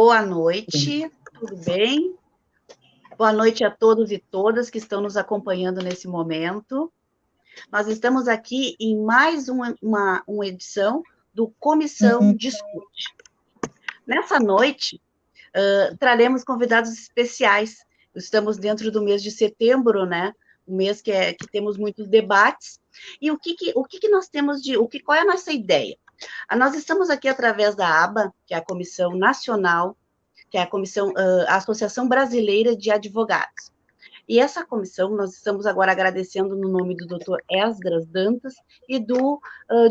Boa noite, tudo bem? Boa noite a todos e todas que estão nos acompanhando nesse momento. Nós estamos aqui em mais uma edição do Comissão Discute. Nessa noite, traremos convidados especiais. Estamos dentro do mês de setembro, né? Um mês que temos muitos debates. E o que nós temos qual é a nossa ideia? Nós estamos aqui através da ABA, que é a Comissão Nacional, que é a Associação Brasileira de Advogados. E essa comissão, nós estamos agora agradecendo no nome do Dr. Esdras Dantas e do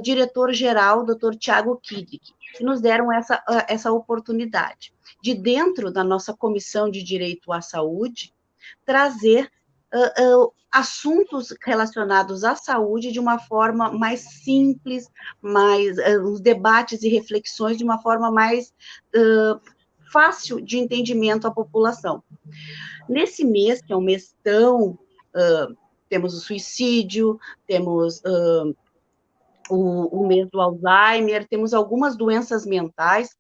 diretor-geral, Dr. Tiago Kiddick, que nos deram essa oportunidade de, dentro da nossa Comissão de Direito à Saúde, trazer assuntos relacionados à saúde de uma forma mais simples, os debates e reflexões de uma forma mais fácil de entendimento à população. Nesse mês, que é um mês temos o suicídio, temos o mês do Alzheimer, temos algumas doenças mentais,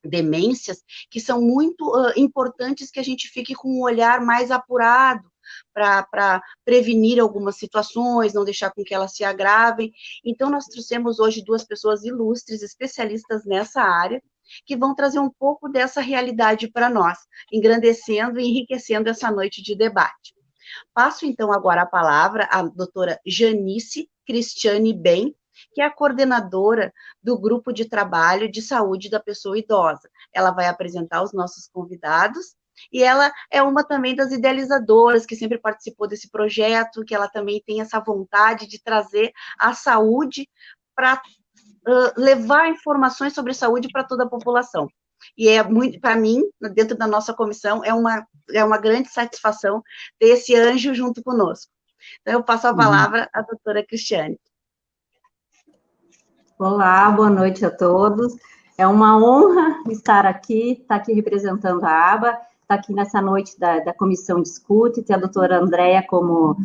demências, que são muito importantes que a gente fique com um olhar mais apurado para prevenir algumas situações, não deixar com que elas se agravem. Então, nós trouxemos hoje duas pessoas ilustres, especialistas nessa área, que vão trazer um pouco dessa realidade para nós, engrandecendo e enriquecendo essa noite de debate. Passo, então, agora a palavra à doutora Janice Cristiane Bem, que é a coordenadora do Grupo de Trabalho de Saúde da Pessoa Idosa. Ela vai apresentar os nossos convidados, e ela é uma também das idealizadoras que sempre participou desse projeto, que ela também tem essa vontade de trazer a saúde para levar informações sobre saúde para toda a população. E para mim, dentro da nossa comissão, é uma grande satisfação ter esse anjo junto conosco. Então, eu passo a palavra à doutora Cristiane. Olá, boa noite a todos. É uma honra estar aqui representando a ABA, estar aqui nessa noite da Comissão Discute, ter a doutora Andréia como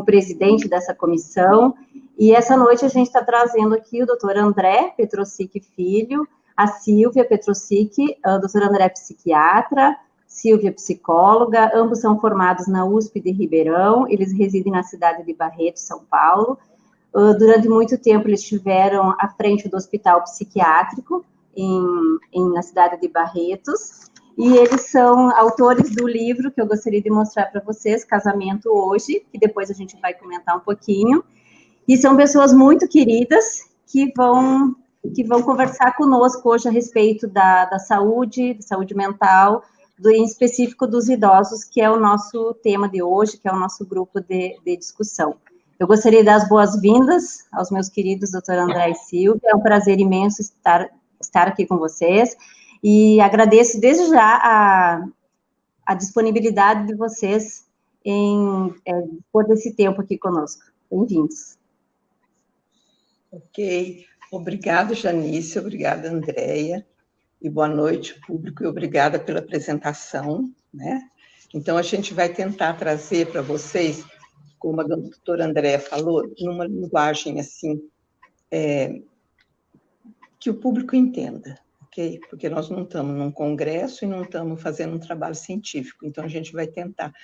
presidente dessa comissão. E essa noite a gente está trazendo aqui o doutor André Petrosic Filho, a Silvia Petrosic, a doutora André psiquiatra, Silvia psicóloga, ambos são formados na USP de Ribeirão, eles residem na cidade de Barreto, São Paulo. Durante muito tempo eles estiveram à frente do hospital psiquiátrico na cidade de Barretos, e eles são autores do livro que eu gostaria de mostrar para vocês, Casamento Hoje, que depois a gente vai comentar um pouquinho. E são pessoas muito queridas que vão conversar conosco hoje a respeito da saúde mental, em específico dos idosos, que é o nosso tema de hoje, que é o nosso grupo de discussão. Eu gostaria de dar as boas-vindas aos meus queridos doutor André e Silvia, é um prazer imenso estar aqui com vocês, e agradeço desde já a disponibilidade de vocês em pôr esse tempo aqui conosco. Bem-vindos. Ok, obrigada, Janice, obrigada, Andréia, e boa noite, público, e obrigada pela apresentação, né? Então, a gente vai tentar trazer para vocês, como a doutora Andréia falou, numa linguagem, assim, que o público entenda, ok? Porque nós não estamos num congresso e não estamos fazendo um trabalho científico, então a gente vai tentar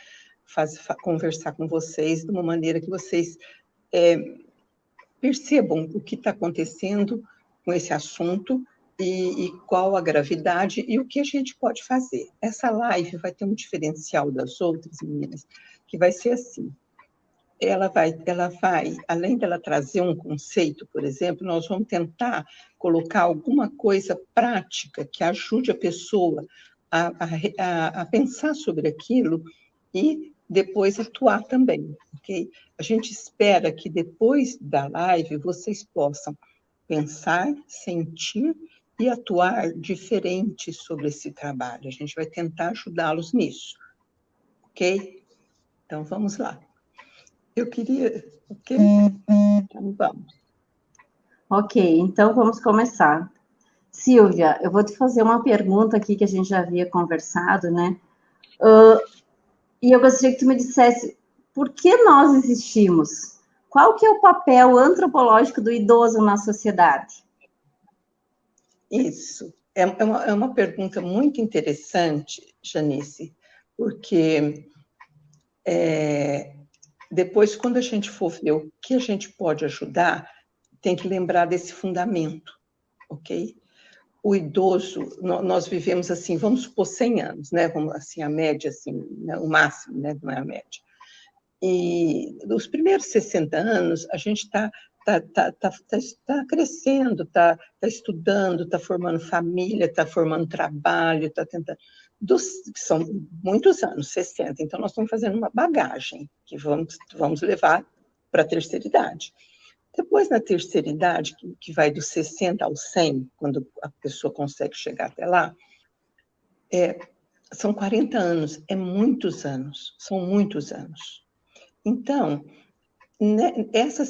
conversar com vocês de uma maneira que vocês percebam o que está acontecendo com esse assunto e qual a gravidade e o que a gente pode fazer. Essa live vai ter um diferencial das outras, meninas, que vai ser assim. Ela vai, além dela trazer um conceito, por exemplo, nós vamos tentar colocar alguma coisa prática que ajude a pessoa a pensar sobre aquilo e depois atuar também, ok? A gente espera que depois da live vocês possam pensar, sentir e atuar diferente sobre esse trabalho. A gente vai tentar ajudá-los nisso, ok? Então, vamos lá. Eu queria... Ok? Então, vamos. Ok, então vamos começar. Silvia, eu vou te fazer uma pergunta aqui que a gente já havia conversado, né? E eu gostaria que tu me dissesse por que nós existimos? Qual que é o papel antropológico do idoso na sociedade? Isso. É uma pergunta muito interessante, Janice, porque depois, quando a gente for ver o que a gente pode ajudar, tem que lembrar desse fundamento, ok? O idoso, nós vivemos assim, vamos supor 100 anos, né? Vamos, assim, a média, assim, né? O máximo, né? Não é a média. E nos primeiros 60 anos, a gente está crescendo, está estudando, está formando família, está formando trabalho, está tentando... são muitos anos, 60, então nós estamos fazendo uma bagagem que vamos levar para a terceira idade. Depois, na terceira idade, que vai dos 60 aos 100, quando a pessoa consegue chegar até lá, são 40 anos, são muitos anos. Então, né, essa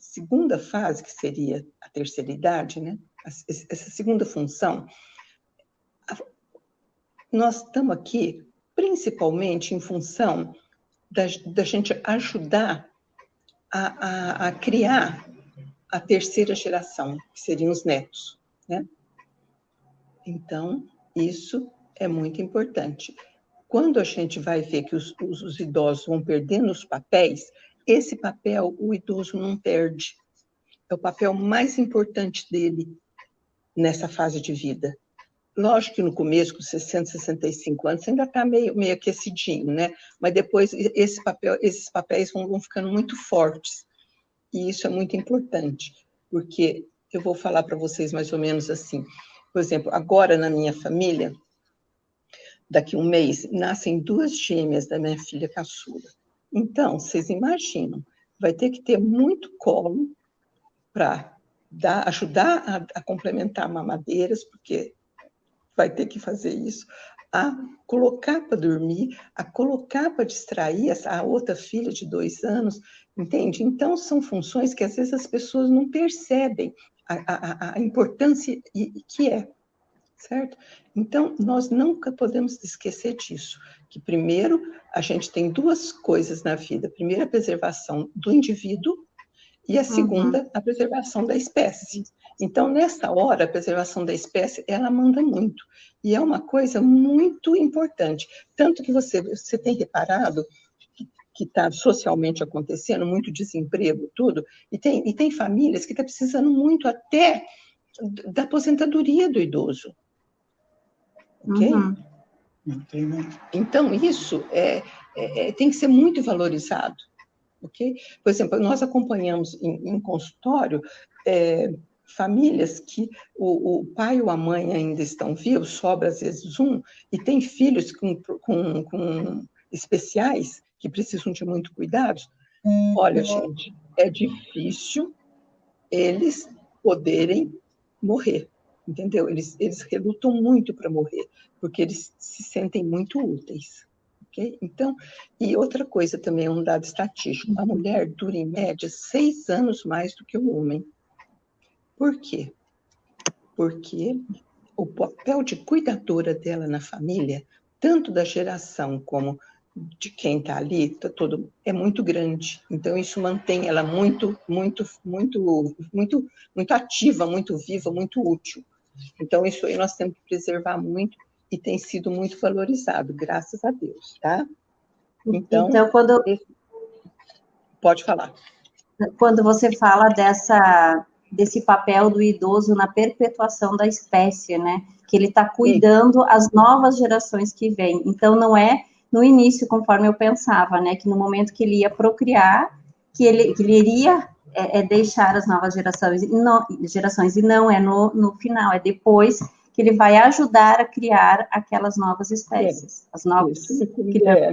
segunda fase, que seria a terceira idade, né, essa segunda função, nós estamos aqui principalmente em função da gente ajudar a criar a terceira geração, que seriam os netos, né? Então, isso é muito importante. Quando a gente vai ver que os idosos vão perdendo os papéis, esse papel o idoso não perde. É o papel mais importante dele nessa fase de vida. Lógico que no começo, com 60, 65 anos, ainda está meio aquecidinho, né? Mas depois esses papéis vão ficando muito fortes. E isso é muito importante, porque eu vou falar para vocês mais ou menos assim. Por exemplo, agora na minha família, daqui a um mês, nascem 2 gêmeas da minha filha caçula. Então, vocês imaginam, vai ter que ter muito colo para ajudar a complementar mamadeiras, porque vai ter que fazer isso, a colocar para dormir, a colocar para distrair a outra filha de 2 anos, entende? Então, são funções que às vezes as pessoas não percebem a importância que é, certo? Então, nós nunca podemos esquecer disso, que primeiro, a gente tem 2 coisas na vida. Primeiro, a preservação do indivíduo, e a segunda, a preservação da espécie. Então, nessa hora, a preservação da espécie, ela manda muito. E é uma coisa muito importante. Tanto que você tem reparado que está socialmente acontecendo, muito desemprego, tudo, e tem famílias que estão precisando muito até da aposentadoria do idoso. Ok? Então, isso tem que ser muito valorizado. Okay? Por exemplo, nós acompanhamos em consultório famílias que o pai ou a mãe ainda estão vivos, sobra às vezes um, e tem filhos com especiais que precisam de muito cuidado. Olha, gente, é difícil eles poderem morrer, entendeu? Eles relutam muito para morrer, porque eles se sentem muito úteis. Okay? Então, e outra coisa também, um dado estatístico, a mulher dura em média 6 anos mais do que o homem. Por quê? Porque o papel de cuidadora dela na família, tanto da geração como de quem está ali, é muito grande. Então, isso mantém ela muito ativa, muito viva, muito útil. Então, isso aí nós temos que preservar muito, e tem sido muito valorizado, graças a Deus, tá? Então pode falar. Quando você fala desse papel do idoso na perpetuação da espécie, né? Que ele está cuidando as novas gerações que vêm. Então, não é no início, conforme eu pensava, né? Que no momento que ele ia procriar, que ele iria deixar as novas gerações, e não é no final, é depois que ele vai ajudar a criar aquelas novas espécies. As novas.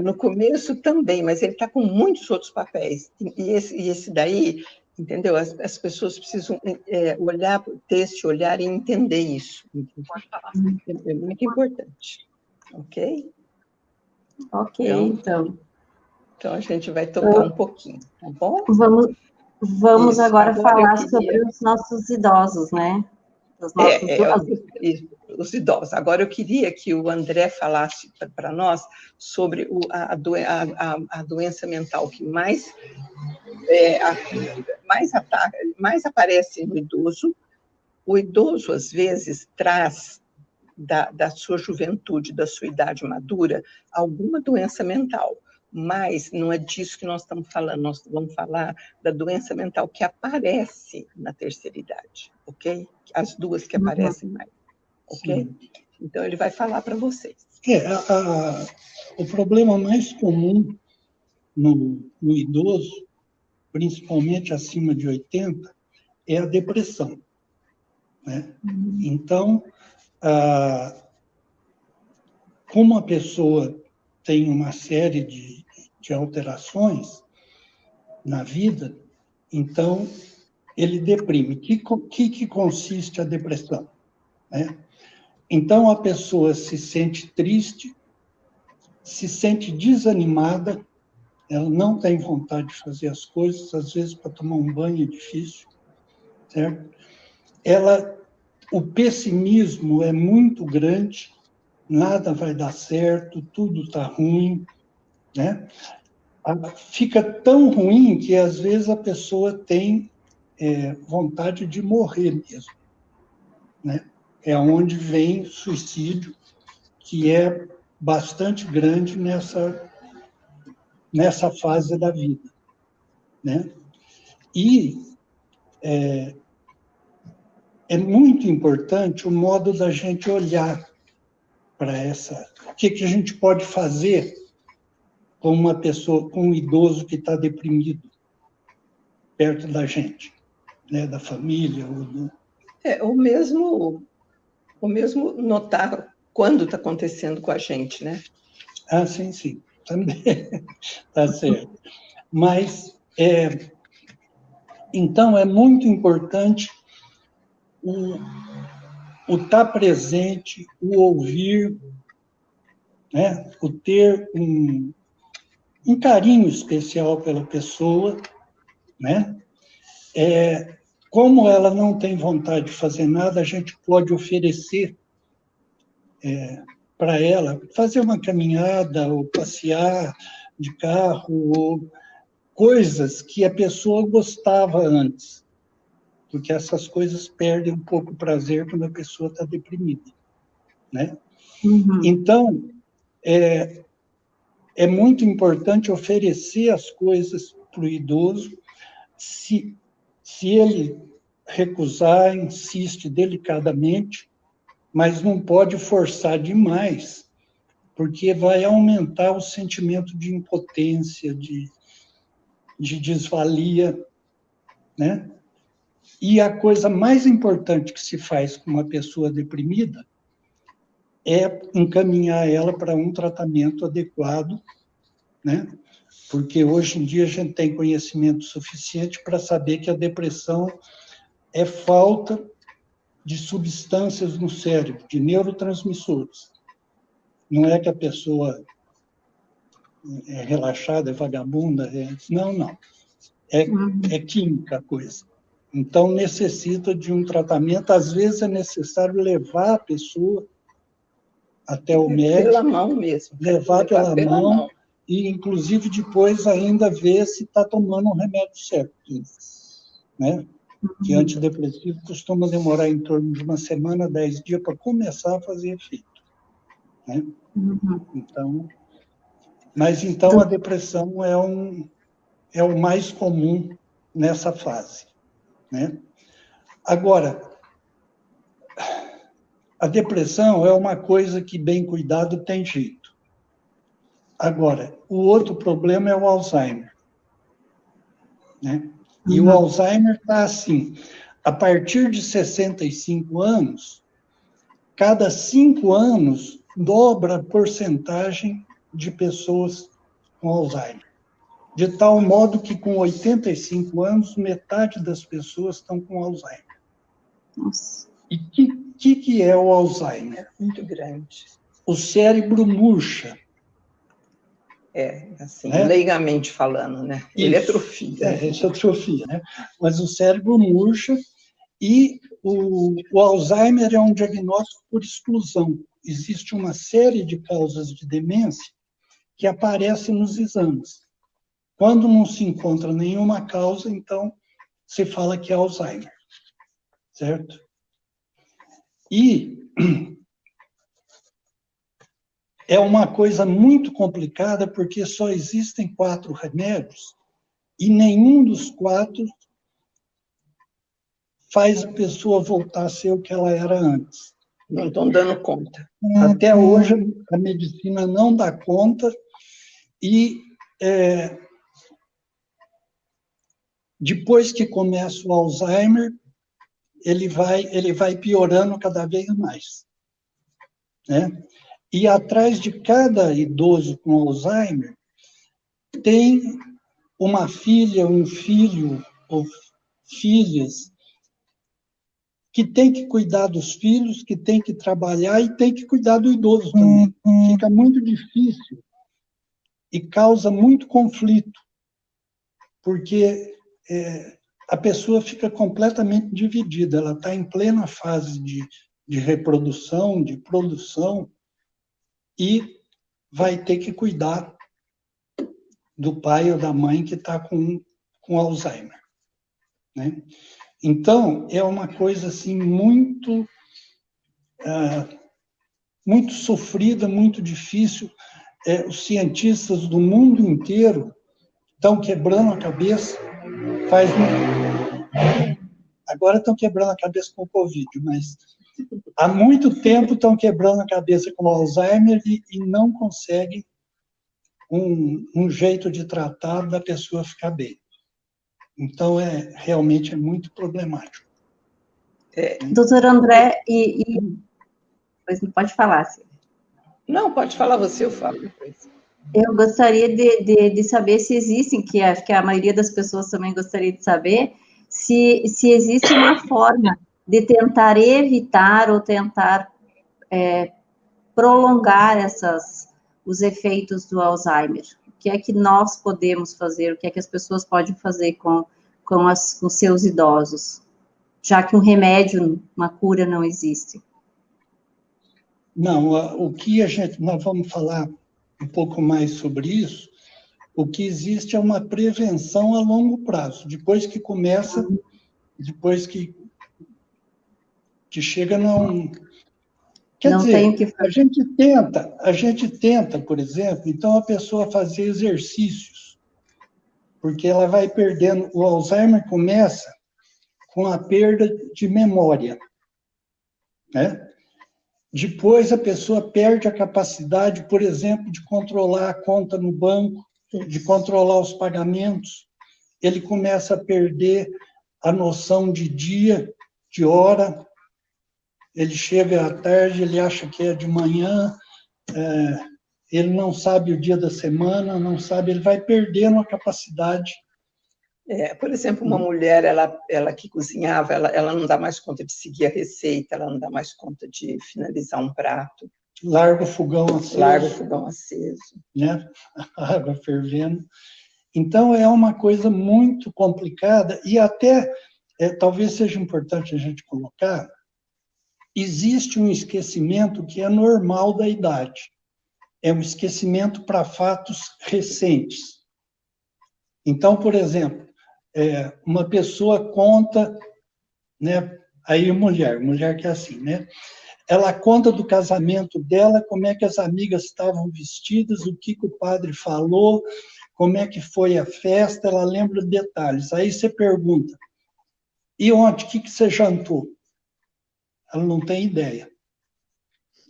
No começo também, mas ele está com muitos outros papéis. E esse daí, entendeu? As pessoas precisam olhar para o texto, olhar e entender isso. Pode falar. É muito importante. Ok? Ok, então. Então, a gente vai tocar um pouquinho, tá bom? Vamos agora falar sobre os nossos idosos, né? Os idosos. Agora, eu queria que o André falasse para nós sobre a doença mental que mais aparece no idoso O idoso, às vezes, traz da sua juventude, da sua idade madura, alguma doença mental. Mas não é disso que nós estamos falando, nós vamos falar da doença mental que aparece na terceira idade, ok? As duas que aparecem mais, ok? Sim. Então, ele vai falar para vocês. O problema mais comum no idoso, principalmente acima de 80, é a depressão, né? Então, como a pessoa tem uma série de alterações na vida, então ele deprime. Que consiste a depressão, né? Então a pessoa se sente triste, se sente desanimada, ela não tem vontade de fazer as coisas, às vezes para tomar um banho é difícil, certo? O pessimismo é muito grande, nada vai dar certo, tudo está ruim, né? Fica tão ruim que, às vezes, a pessoa tem vontade de morrer mesmo, né? É onde vem suicídio, que é bastante grande nessa fase da vida, né? E é muito importante o modo da gente olhar para essa... O que a gente pode fazer com uma pessoa, com um idoso que está deprimido perto da gente, né, da família. O mesmo notar quando está acontecendo com a gente, né? Ah, sim, também está certo. Mas, então, é muito importante o estar presente, o ouvir, né, o ter um carinho especial pela pessoa, né? Como ela não tem vontade de fazer nada, a gente pode oferecer para ela fazer uma caminhada, ou passear de carro, ou coisas que a pessoa gostava antes, porque essas coisas perdem um pouco o prazer quando a pessoa está deprimida, né? Uhum. Então, é muito importante oferecer as coisas para o idoso. Se ele recusar, insiste delicadamente, mas não pode forçar demais, porque vai aumentar o sentimento de impotência, de desvalia, né? E a coisa mais importante que se faz com uma pessoa deprimida é encaminhar ela para um tratamento adequado, né? Porque hoje em dia a gente tem conhecimento suficiente para saber que a depressão é falta de substâncias no cérebro, de neurotransmissores. Não é que a pessoa é relaxada, é vagabunda, não. É química a coisa. Então, necessita de um tratamento. Às vezes, é necessário levar a pessoa até o médico. Pela mão mesmo. Levar pela mão. E, inclusive, depois ainda ver se está tomando um remédio certo, né? Que antidepressivo costuma demorar em torno de 1 semana, 10 dias para começar a fazer efeito, né? Então, a depressão é o mais comum nessa fase, né? Agora, a depressão é uma coisa que, bem cuidado, tem jeito. Agora, o outro problema é o Alzheimer, né? E o Alzheimer está assim, a partir de 65 anos, cada 5 anos, dobra a porcentagem de pessoas com Alzheimer. De tal modo que, com 85 anos, metade das pessoas estão com Alzheimer. Nossa. E o que é o Alzheimer? Muito grande. O cérebro murcha. Assim, né? Leigamente falando, né? Ele atrofia. Isso atrofia, né? Mas o cérebro murcha e o Alzheimer é um diagnóstico por exclusão. Existe uma série de causas de demência que aparecem nos exames. Quando não se encontra nenhuma causa, então se fala que é Alzheimer, certo? E é uma coisa muito complicada, porque só existem 4 remédios, e nenhum dos 4 faz a pessoa voltar a ser o que ela era antes. Não estão dando conta. Até hoje, a medicina não dá conta, e depois que começa o Alzheimer, ele vai piorando cada vez mais, né? E atrás de cada idoso com Alzheimer, tem uma filha, um filho, ou filhas, que tem que cuidar dos filhos, que tem que trabalhar e tem que cuidar do idoso também. Fica muito difícil e causa muito conflito, porque a pessoa fica completamente dividida, ela está em plena fase de reprodução, de produção, e vai ter que cuidar do pai ou da mãe que está com Alzheimer, né? Então, é uma coisa assim muito sofrida, muito difícil. Os cientistas do mundo inteiro estão quebrando a cabeça, agora estão quebrando a cabeça com o Covid, mas há muito tempo estão quebrando a cabeça com o Alzheimer e não conseguem um jeito de tratar da pessoa ficar bem. Então, realmente é muito problemático. Doutor André, pois não pode falar, Silvia. Não, pode falar você, eu falo depois. Eu gostaria de saber se existem, que acho que a maioria das pessoas também gostaria de saber, se existe uma forma de tentar evitar ou tentar prolongar os efeitos do Alzheimer. O que é que nós podemos fazer, o que é que as pessoas podem fazer com seus idosos, já que um remédio, uma cura não existe? Não, nós vamos falar um pouco mais sobre isso. O que existe é uma prevenção a longo prazo. Depois que começa, depois que chega, não... Quer dizer, a gente tenta, por exemplo, então a pessoa fazer exercícios, porque ela vai perdendo, o Alzheimer começa com a perda de memória, né? Depois a pessoa perde a capacidade, por exemplo, de controlar a conta no banco, de controlar os pagamentos. Ele começa a perder a noção de dia, de hora. Ele chega à tarde, ele acha que é de manhã, ele não sabe o dia da semana, não sabe, ele vai perdendo a capacidade. Por exemplo, uma mulher, ela que cozinhava, ela não dá mais conta de seguir a receita, ela não dá mais conta de finalizar um prato. Larga o fogão aceso. Larga o fogão aceso. Né? A água fervendo. Então, é uma coisa muito complicada e até, talvez seja importante a gente colocar, existe um esquecimento que é normal da idade. É um esquecimento para fatos recentes. Então, por exemplo, uma pessoa conta, né, aí mulher que é assim, né? Ela conta do casamento dela, como é que as amigas estavam vestidas, o que o padre falou, como é que foi a festa, ela lembra detalhes. Aí você pergunta, e ontem, o que você jantou? Ela não tem ideia,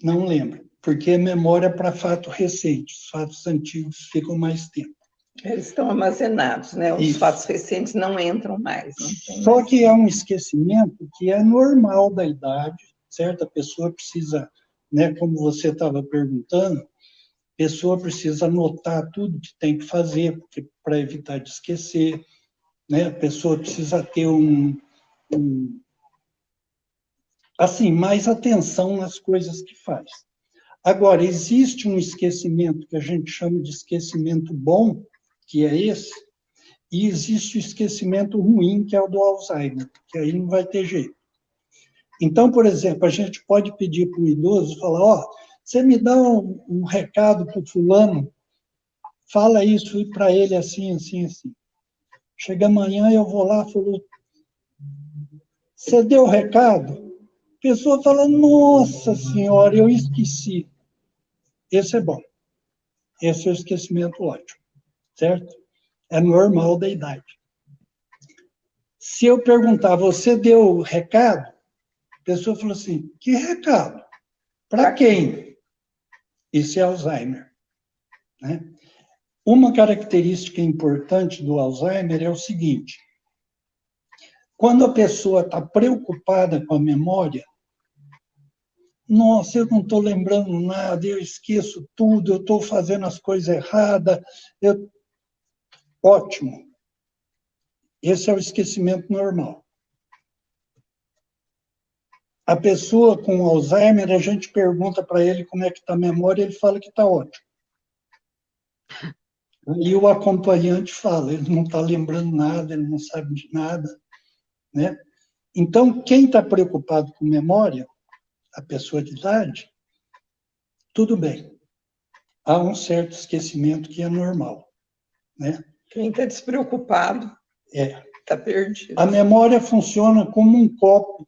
não lembra, porque é memória para fato recente, os fatos antigos ficam mais tempo. Eles estão armazenados, né? Os fatos recentes não entram mais. Só que é um esquecimento que é normal da idade, certo? A pessoa precisa, né, como você estava perguntando, a pessoa precisa anotar tudo que tem que fazer, para evitar de esquecer, né? A pessoa precisa ter assim, mais atenção nas coisas que faz. Agora, existe um esquecimento que a gente chama de esquecimento bom, que é esse, e existe o esquecimento ruim, que é o do Alzheimer, que aí não vai ter jeito. Então, por exemplo, a gente pode pedir para o idoso, falar, você me dá um recado para o fulano, fala isso para ele assim, assim, assim. Chega amanhã, eu vou lá, falou, você deu o recado? pessoa fala, nossa senhora, eu esqueci. Esse é bom. Esse é o esquecimento ótimo, certo? É normal da idade. Se eu perguntar, você deu o recado? A pessoa falou assim, que recado? Para quem? Isso é Alzheimer, né? Uma característica importante do Alzheimer é o seguinte, quando a pessoa está preocupada com a memória, nossa, eu não estou lembrando nada, eu esqueço tudo, eu estou fazendo as coisas erradas. Ótimo. Esse é o esquecimento normal. A pessoa com Alzheimer, a gente pergunta para ele como é que está a memória, ele fala que está ótimo. E o acompanhante fala, ele não está lembrando nada, ele não sabe de nada, né? Então, quem está preocupado com memória, a pessoa de idade, tudo bem. Há um certo esquecimento que é normal, né? Quem está despreocupado está perdido. A memória funciona como um copo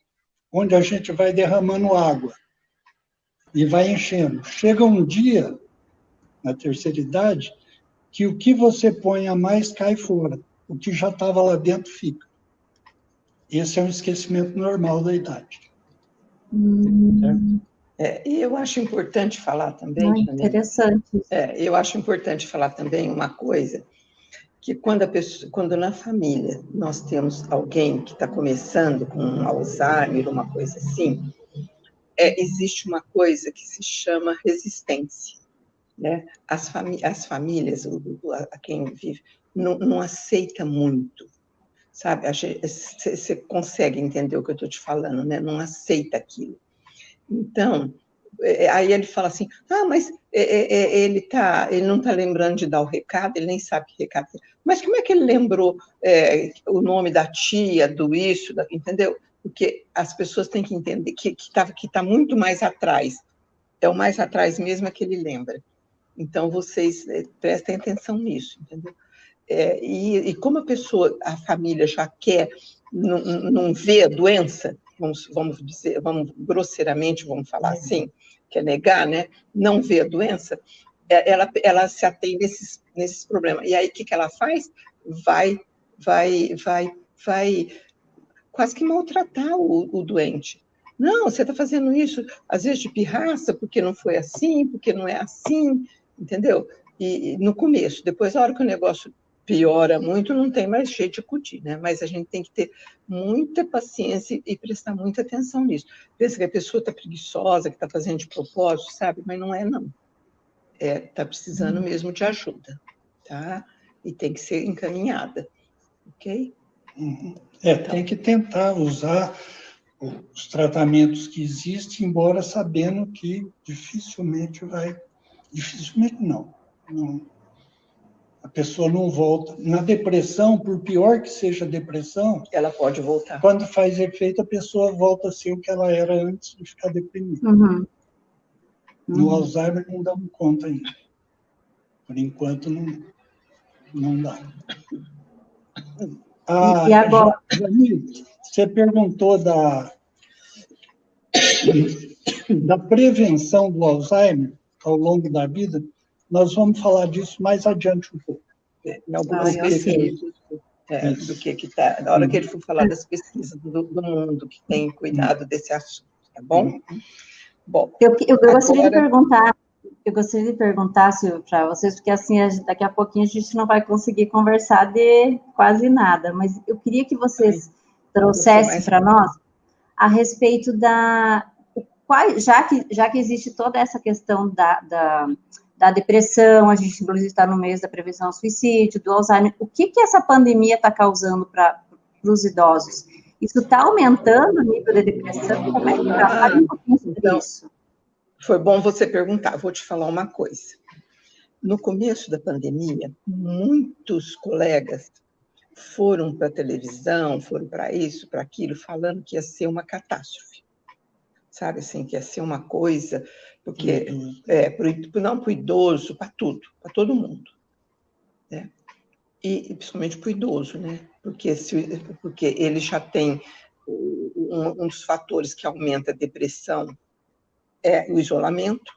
onde a gente vai derramando água e vai enchendo. Chega um dia, na terceira idade, que o que você põe a mais cai fora. O que já estava lá dentro fica. Esse é um esquecimento normal da idade. E eu acho importante falar também... Interessante. Eu acho importante falar também uma coisa, que quando na família nós temos alguém que está começando com um Alzheimer, uma coisa assim, existe uma coisa que se chama resistência, né? As famílias, a quem vive, não aceita muito, sabe? Você consegue entender o que eu estou te falando, né? Não aceita aquilo. Então, aí ele fala assim, mas ele não está lembrando de dar o recado, ele nem sabe que recado é. Mas como é que ele lembrou o nome da tia, do isso, entendeu? Porque as pessoas têm que entender que está muito mais atrás. É o mais atrás mesmo é que ele lembra. Então, vocês prestem atenção nisso, entendeu? E como a família já quer, não vê a doença, vamos dizer, grosseiramente, vamos falar assim, que é negar, né? Não vê a doença, ela se atém nesses problemas. E aí, o que ela faz? Vai quase que maltratar o doente. Não, você está fazendo isso, às vezes de pirraça, porque não foi assim, porque não é assim, entendeu? E no começo, depois, na hora que o negócio piora muito, não tem mais jeito de acudir, né? Mas a gente tem que ter muita paciência e prestar muita atenção nisso. Pensa que a pessoa está preguiçosa, que está fazendo de propósito, sabe? Mas não é, não. Está precisando mesmo de ajuda, tá? E tem que ser encaminhada, ok? Tem que tentar usar os tratamentos que existem, embora sabendo que dificilmente não. A pessoa não volta. Na depressão, por pior que seja a depressão, ela pode voltar. Quando faz efeito, a pessoa volta a ser o que ela era antes de ficar deprimida. No Alzheimer não damos conta ainda. Por enquanto não dá. E agora? Janine, você perguntou da prevenção do Alzheimer ao longo da vida. Nós vamos falar disso mais adiante um pouco. Em algumas pesquisas, do que está... Na hora que ele for falar das pesquisas do mundo, que tem cuidado desse assunto, tá bom? Bom, eu gostaria de perguntar, Silvia, para vocês, porque assim, daqui a pouquinho a gente não vai conseguir conversar de quase nada, mas eu queria que vocês trouxessem para nós a respeito já que existe toda essa questão da depressão, a gente inclusive está no mês da prevenção ao suicídio, do Alzheimer, o que essa pandemia está causando para os idosos? Isso está aumentando o nível de depressão? Como é que está? Fale um pouquinho sobre isso. Foi bom você perguntar. Vou te falar uma coisa. No começo da pandemia, muitos colegas foram para a televisão, foram para isso, para aquilo, falando que ia ser uma catástrofe. Sabe, assim, que ia ser uma coisa, porque não para o idoso, para tudo, para todo mundo. Né? E principalmente para o idoso, né? Porque ele já tem um dos fatores que aumenta a depressão é o isolamento,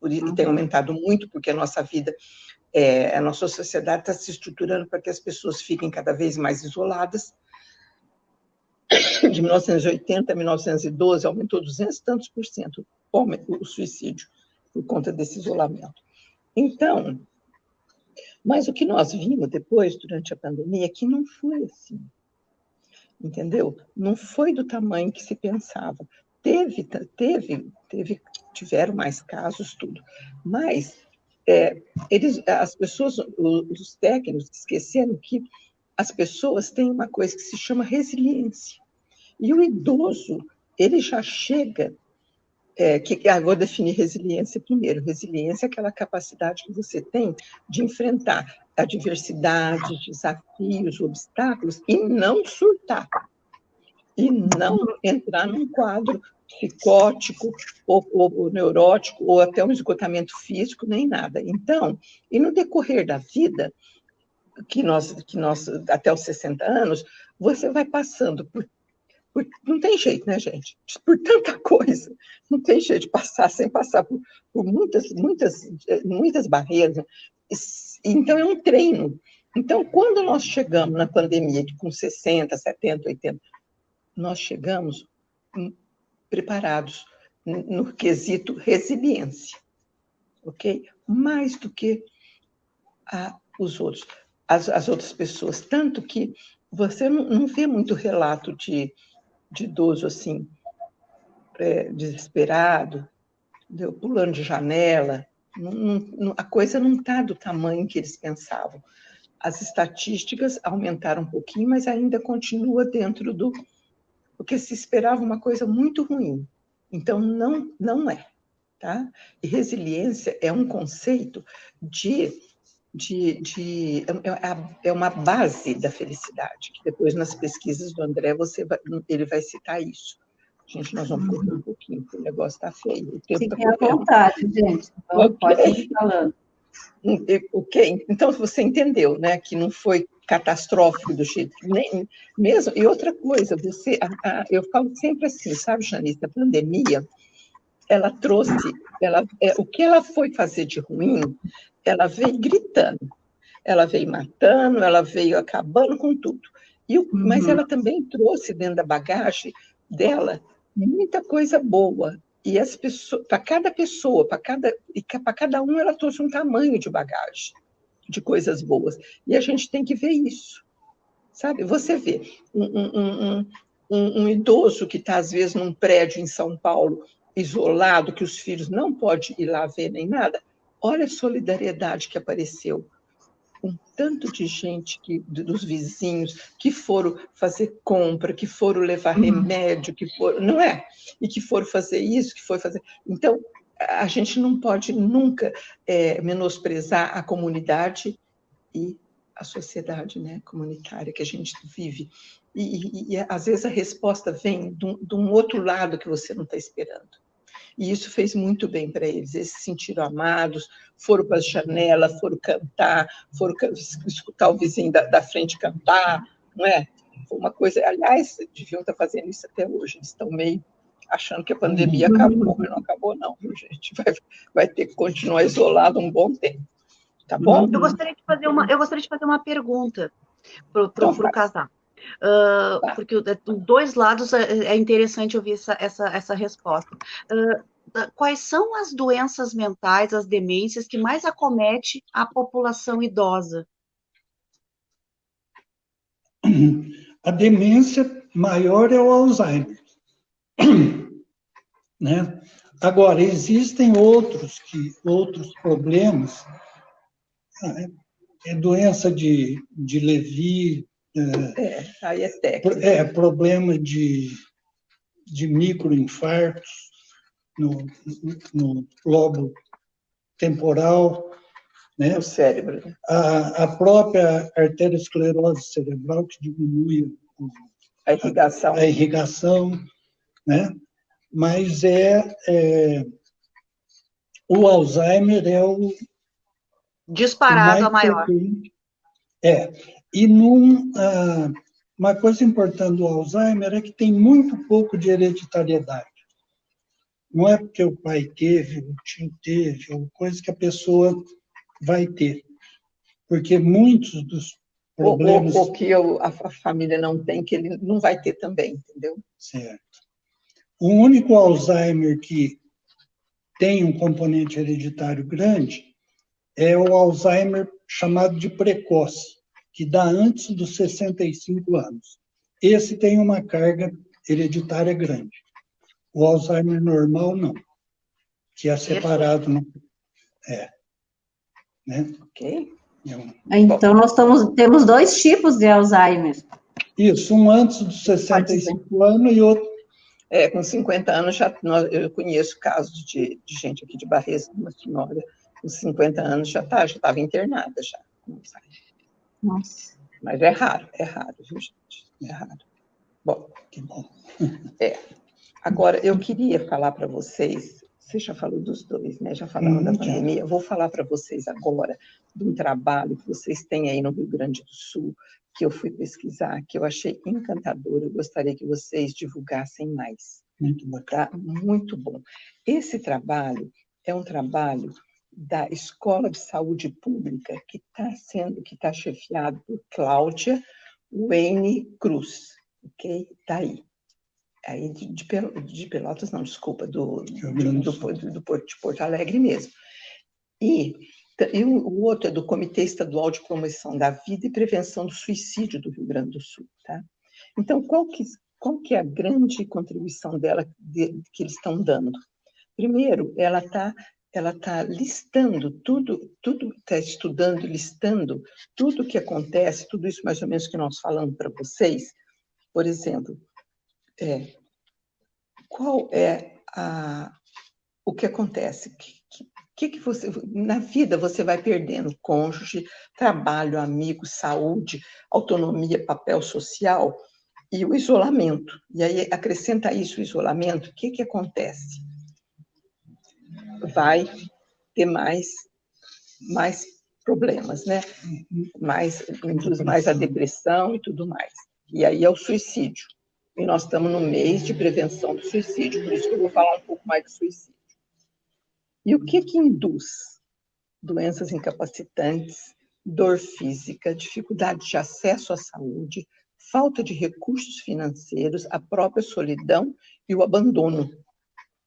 e tem aumentado muito, porque a nossa vida, a nossa sociedade está se estruturando para que as pessoas fiquem cada vez mais isoladas. De 1980 a 1912, aumentou 200 e tantos por cento o suicídio por conta desse isolamento. Então, mas o que nós vimos depois, durante a pandemia, é que não foi assim. Entendeu? Não foi do tamanho que se pensava. Tiveram mais casos, tudo. Mas as pessoas, os técnicos, esqueceram que as pessoas têm uma coisa que se chama resiliência. E o idoso, ele já chega... vou definir resiliência primeiro. Resiliência é aquela capacidade que você tem de enfrentar adversidades, desafios, obstáculos e não surtar. E não entrar num quadro psicótico ou neurótico, ou até um esgotamento físico, nem nada. Então, e no decorrer da vida, que nós até os 60 anos, você vai passando não tem jeito, né, gente? Por tanta coisa, não tem jeito de passar sem passar por muitas barreiras. Então, é um treino. Então, quando nós chegamos na pandemia, com 60, 70, 80, nós chegamos preparados no quesito resiliência, ok? Mais do que os outros, as outras pessoas. Tanto que você não vê muito relato de idoso assim, desesperado, entendeu? Pulando de janela. A coisa não está do tamanho que eles pensavam. As estatísticas aumentaram um pouquinho, mas ainda continua dentro porque se esperava uma coisa muito ruim. Então, não é. Tá? E resiliência é um conceito é uma base da felicidade, que depois nas pesquisas do André ele vai citar isso. Gente, nós vamos correr um pouquinho, porque o negócio está feio. O tempo Fiquem à vontade, gente. Então, okay. Pode ir falando. Ok, então você entendeu, né, que não foi catastrófico do jeito mesmo. E outra coisa, eu falo sempre assim, sabe, Janice, a pandemia, ela trouxe, o que ela foi fazer de ruim, ela veio gritando, ela veio matando, ela veio acabando com tudo. Mas ela também trouxe dentro da bagagem dela muita coisa boa. E as pessoas, para cada pessoa, para cada um, ela trouxe um tamanho de bagagem, de coisas boas. E a gente tem que ver isso, sabe? Você vê um idoso que está, às vezes, num prédio em São Paulo, isolado, que os filhos não podem ir lá ver nem nada. Olha a solidariedade que apareceu. Um tanto de gente, dos vizinhos, que foram fazer compra, que foram levar remédio, que foram, não é? E que foram fazer isso, que foram fazer... Então, a gente não pode nunca menosprezar a comunidade e a sociedade, né, comunitária que a gente vive. E às vezes, a resposta vem de um outro lado que você não está esperando. E isso fez muito bem para eles. Eles se sentiram amados, foram para a janela, foram cantar, foram escutar o vizinho da frente cantar, não é? Foi uma coisa... Aliás, deviam estar fazendo isso até hoje. Eles estão meio achando que a pandemia acabou, mas não acabou não, viu, gente? Vai ter que continuar isolado um bom tempo. Tá bom? Eu gostaria de fazer uma pergunta para o casal. Porque dos dois lados é interessante ouvir essa resposta. Quais são as doenças mentais, as demências que mais acomete a população idosa? A demência maior é o Alzheimer, né? Agora, existem outros problemas, doença de Levy, aí é técnico. Problema de microinfartos no lobo temporal, né? No cérebro. A própria arteriosclerose cerebral, que diminui a irrigação, né? Mas o Alzheimer é o disparado a maior. E uma coisa importante do Alzheimer é que tem muito pouco de hereditariedade. Não é porque o pai teve, o tio teve, ou coisa que a pessoa vai ter. Porque muitos dos problemas... Ou que a família não tem, que ele não vai ter também, entendeu? Certo. O único Alzheimer que tem um componente hereditário grande é o Alzheimer chamado de precoce, que dá antes dos 65 anos. Esse tem uma carga hereditária grande. O Alzheimer normal, não. Que é separado. Não. Né? Ok. Então, nós temos 2 tipos de Alzheimer. Isso, um antes dos 65 anos e outro... Com 50 anos, eu conheço casos de gente aqui de Barretos, uma senhora, com 50 anos já estava internada já. Nossa. Mas é raro, viu, gente? É raro. Bom, que bom. Agora, eu queria falar para vocês, você já falou dos dois, né? Já falaram da pandemia. Eu vou falar para vocês agora de um trabalho que vocês têm aí no Rio Grande do Sul, que eu fui pesquisar, que eu achei encantador. Eu gostaria que vocês divulgassem mais. Muito bacana. Tá? Muito bom. Esse trabalho é um trabalho da Escola de Saúde Pública que está chefiado por Cláudia Wayne Cruz, ok? Está aí. Aí de Pelotas, não, desculpa, de Porto Alegre mesmo. E o outro é do Comitê Estadual de Promoção da Vida e Prevenção do Suicídio do Rio Grande do Sul, tá? Então, qual que é a grande contribuição dela que eles estão dando? Primeiro, ela tá listando tudo, está estudando, listando tudo o que acontece, tudo isso mais ou menos que nós falamos para vocês. Por exemplo, qual é o que acontece? Que você, na vida você vai perdendo cônjuge, trabalho, amigo, saúde, autonomia, papel social e o isolamento. E aí acrescenta isso o isolamento, o que acontece? Vai ter mais problemas, né? Induz mais a depressão e tudo mais. E aí é o suicídio. E nós estamos no mês de prevenção do suicídio, por isso que eu vou falar um pouco mais do suicídio. E o que induz? Doenças incapacitantes, dor física, dificuldade de acesso à saúde, falta de recursos financeiros, a própria solidão e o abandono.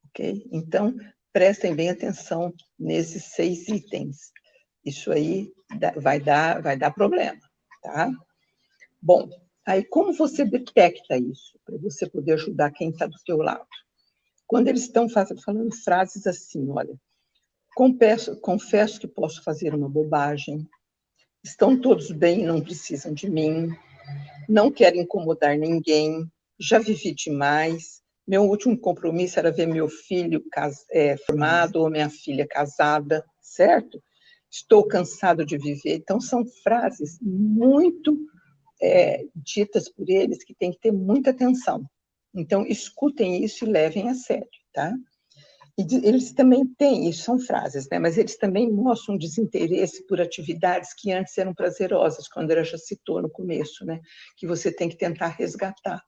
Ok? Então, prestem bem atenção nesses 6 itens. Isso aí vai dar problema, tá? Bom, aí como você detecta isso, para você poder ajudar quem está do teu lado? Quando eles estão falando frases assim, olha, confesso que posso fazer uma bobagem, estão todos bem e não precisam de mim, não quero incomodar ninguém, já vivi demais, meu último compromisso era ver meu filho formado ou minha filha casada, certo? Estou cansado de viver. Então, são frases muito ditas por eles que tem que ter muita atenção. Então, escutem isso e levem a sério, tá? E eles também têm, isso são frases, né? Mas eles também mostram desinteresse por atividades que antes eram prazerosas, quando ela já citou no começo, né? Que você tem que tentar resgatar.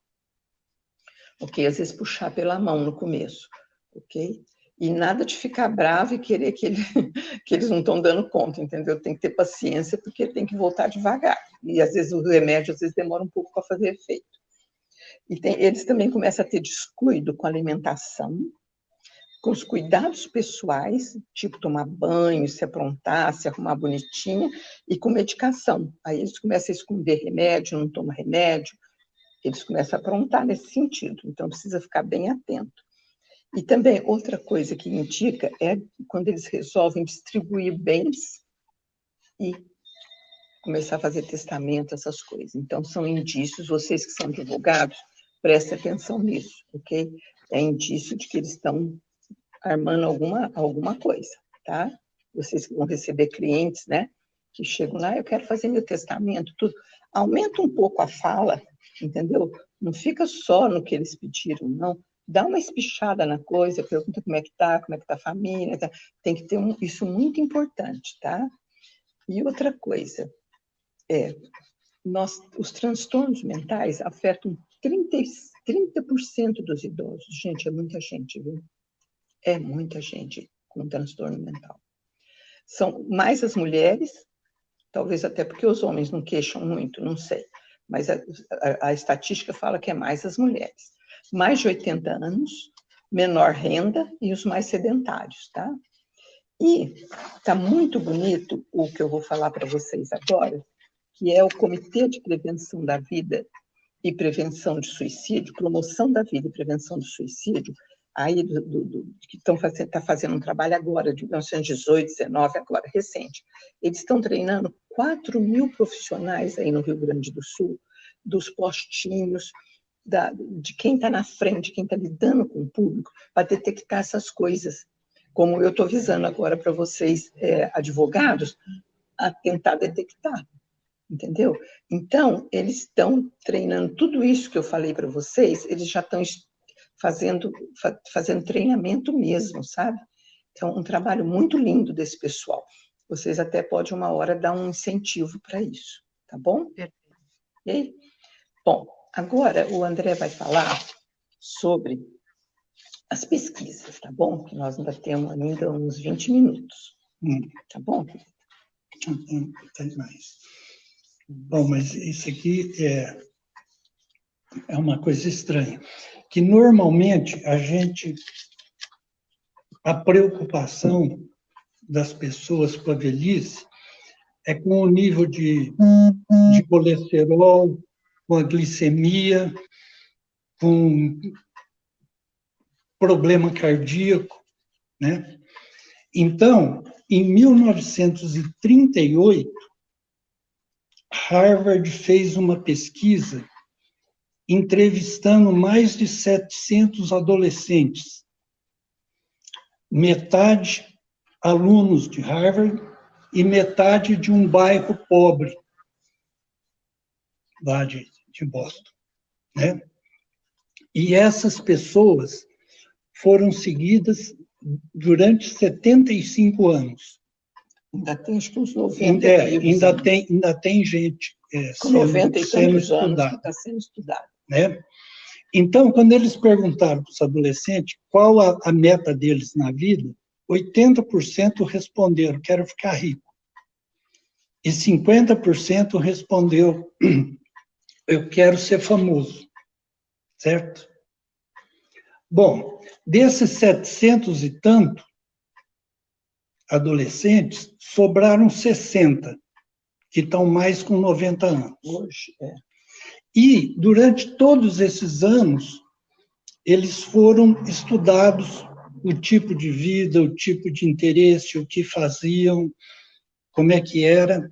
Ok? Às vezes puxar pela mão no começo, ok? E nada de ficar bravo e querer que eles não estão dando conta, entendeu? Tem que ter paciência, porque tem que voltar devagar. E às vezes o remédio demora um pouco para fazer efeito. E eles também começam a ter descuido com a alimentação, com os cuidados pessoais, tipo tomar banho, se aprontar, se arrumar bonitinha, e com medicação. Aí eles começam a esconder remédio, não toma remédio, eles começam a aprontar nesse sentido. Então, precisa ficar bem atento. E também, outra coisa que indica é quando eles resolvem distribuir bens e começar a fazer testamento, essas coisas. Então, são indícios, vocês que são advogados, prestem atenção nisso, ok? É indício de que eles estão armando alguma coisa, tá? Vocês que vão receber clientes, né? Que chegam lá, eu quero fazer meu testamento, tudo. Aumenta um pouco a fala, entendeu? Não fica só no que eles pediram, não. Dá uma espichada na coisa, pergunta como é que tá a família, tá? Tem que ter isso muito importante, tá? E outra coisa, os transtornos mentais afetam 30% dos idosos. Gente, é muita gente, viu? É muita gente com transtorno mental. São mais as mulheres, talvez até porque os homens não queixam muito, não sei. Mas a estatística fala que é mais as mulheres. Mais de 80 anos, menor renda e os mais sedentários, tá? E está muito bonito o que eu vou falar para vocês agora, que é o Comitê de Prevenção da Vida e Prevenção de Suicídio, Promoção da Vida e Prevenção do Suicídio, aí que está fazendo um trabalho agora, de 1918, 19, agora, recente. Eles estão treinando 4.000 profissionais aí no Rio Grande do Sul, dos postinhos, de quem está na frente, quem está lidando com o público, para detectar essas coisas. Como eu estou avisando agora para vocês, advogados, a tentar detectar. Entendeu? Então, eles estão treinando tudo isso que eu falei para vocês, eles já estão fazendo treinamento mesmo, sabe? É um trabalho muito lindo desse pessoal. Vocês até podem, uma hora, dar um incentivo para isso, tá bom? E aí? Bom, agora o André vai falar sobre as pesquisas, tá bom? Que nós ainda temos ainda uns 20 minutos, tá bom? Tem mais. Bom, mas isso aqui é uma coisa estranha, que normalmente a preocupação das pessoas com a velhice é com o nível de colesterol, com a glicemia, com problema cardíaco, né? Então, em 1938, Harvard fez uma pesquisa entrevistando mais de 700 adolescentes, metade alunos de Harvard e metade de um bairro pobre lá de Boston, né? E essas pessoas foram seguidas durante 75 anos. Ainda tem, acho que uns 90 ainda tem gente com 90 e tantos anos que está sendo estudado. Né? Então, quando eles perguntaram para os adolescentes qual a meta deles na vida, 80% responderam, quero ficar rico. E 50% respondeu, eu quero ser famoso. Certo? Bom, desses 700 e tanto adolescentes, sobraram 60, que estão mais com 90 anos. Hoje, E, durante todos esses anos, eles foram estudados, o tipo de vida, o tipo de interesse, o que faziam, como é que era,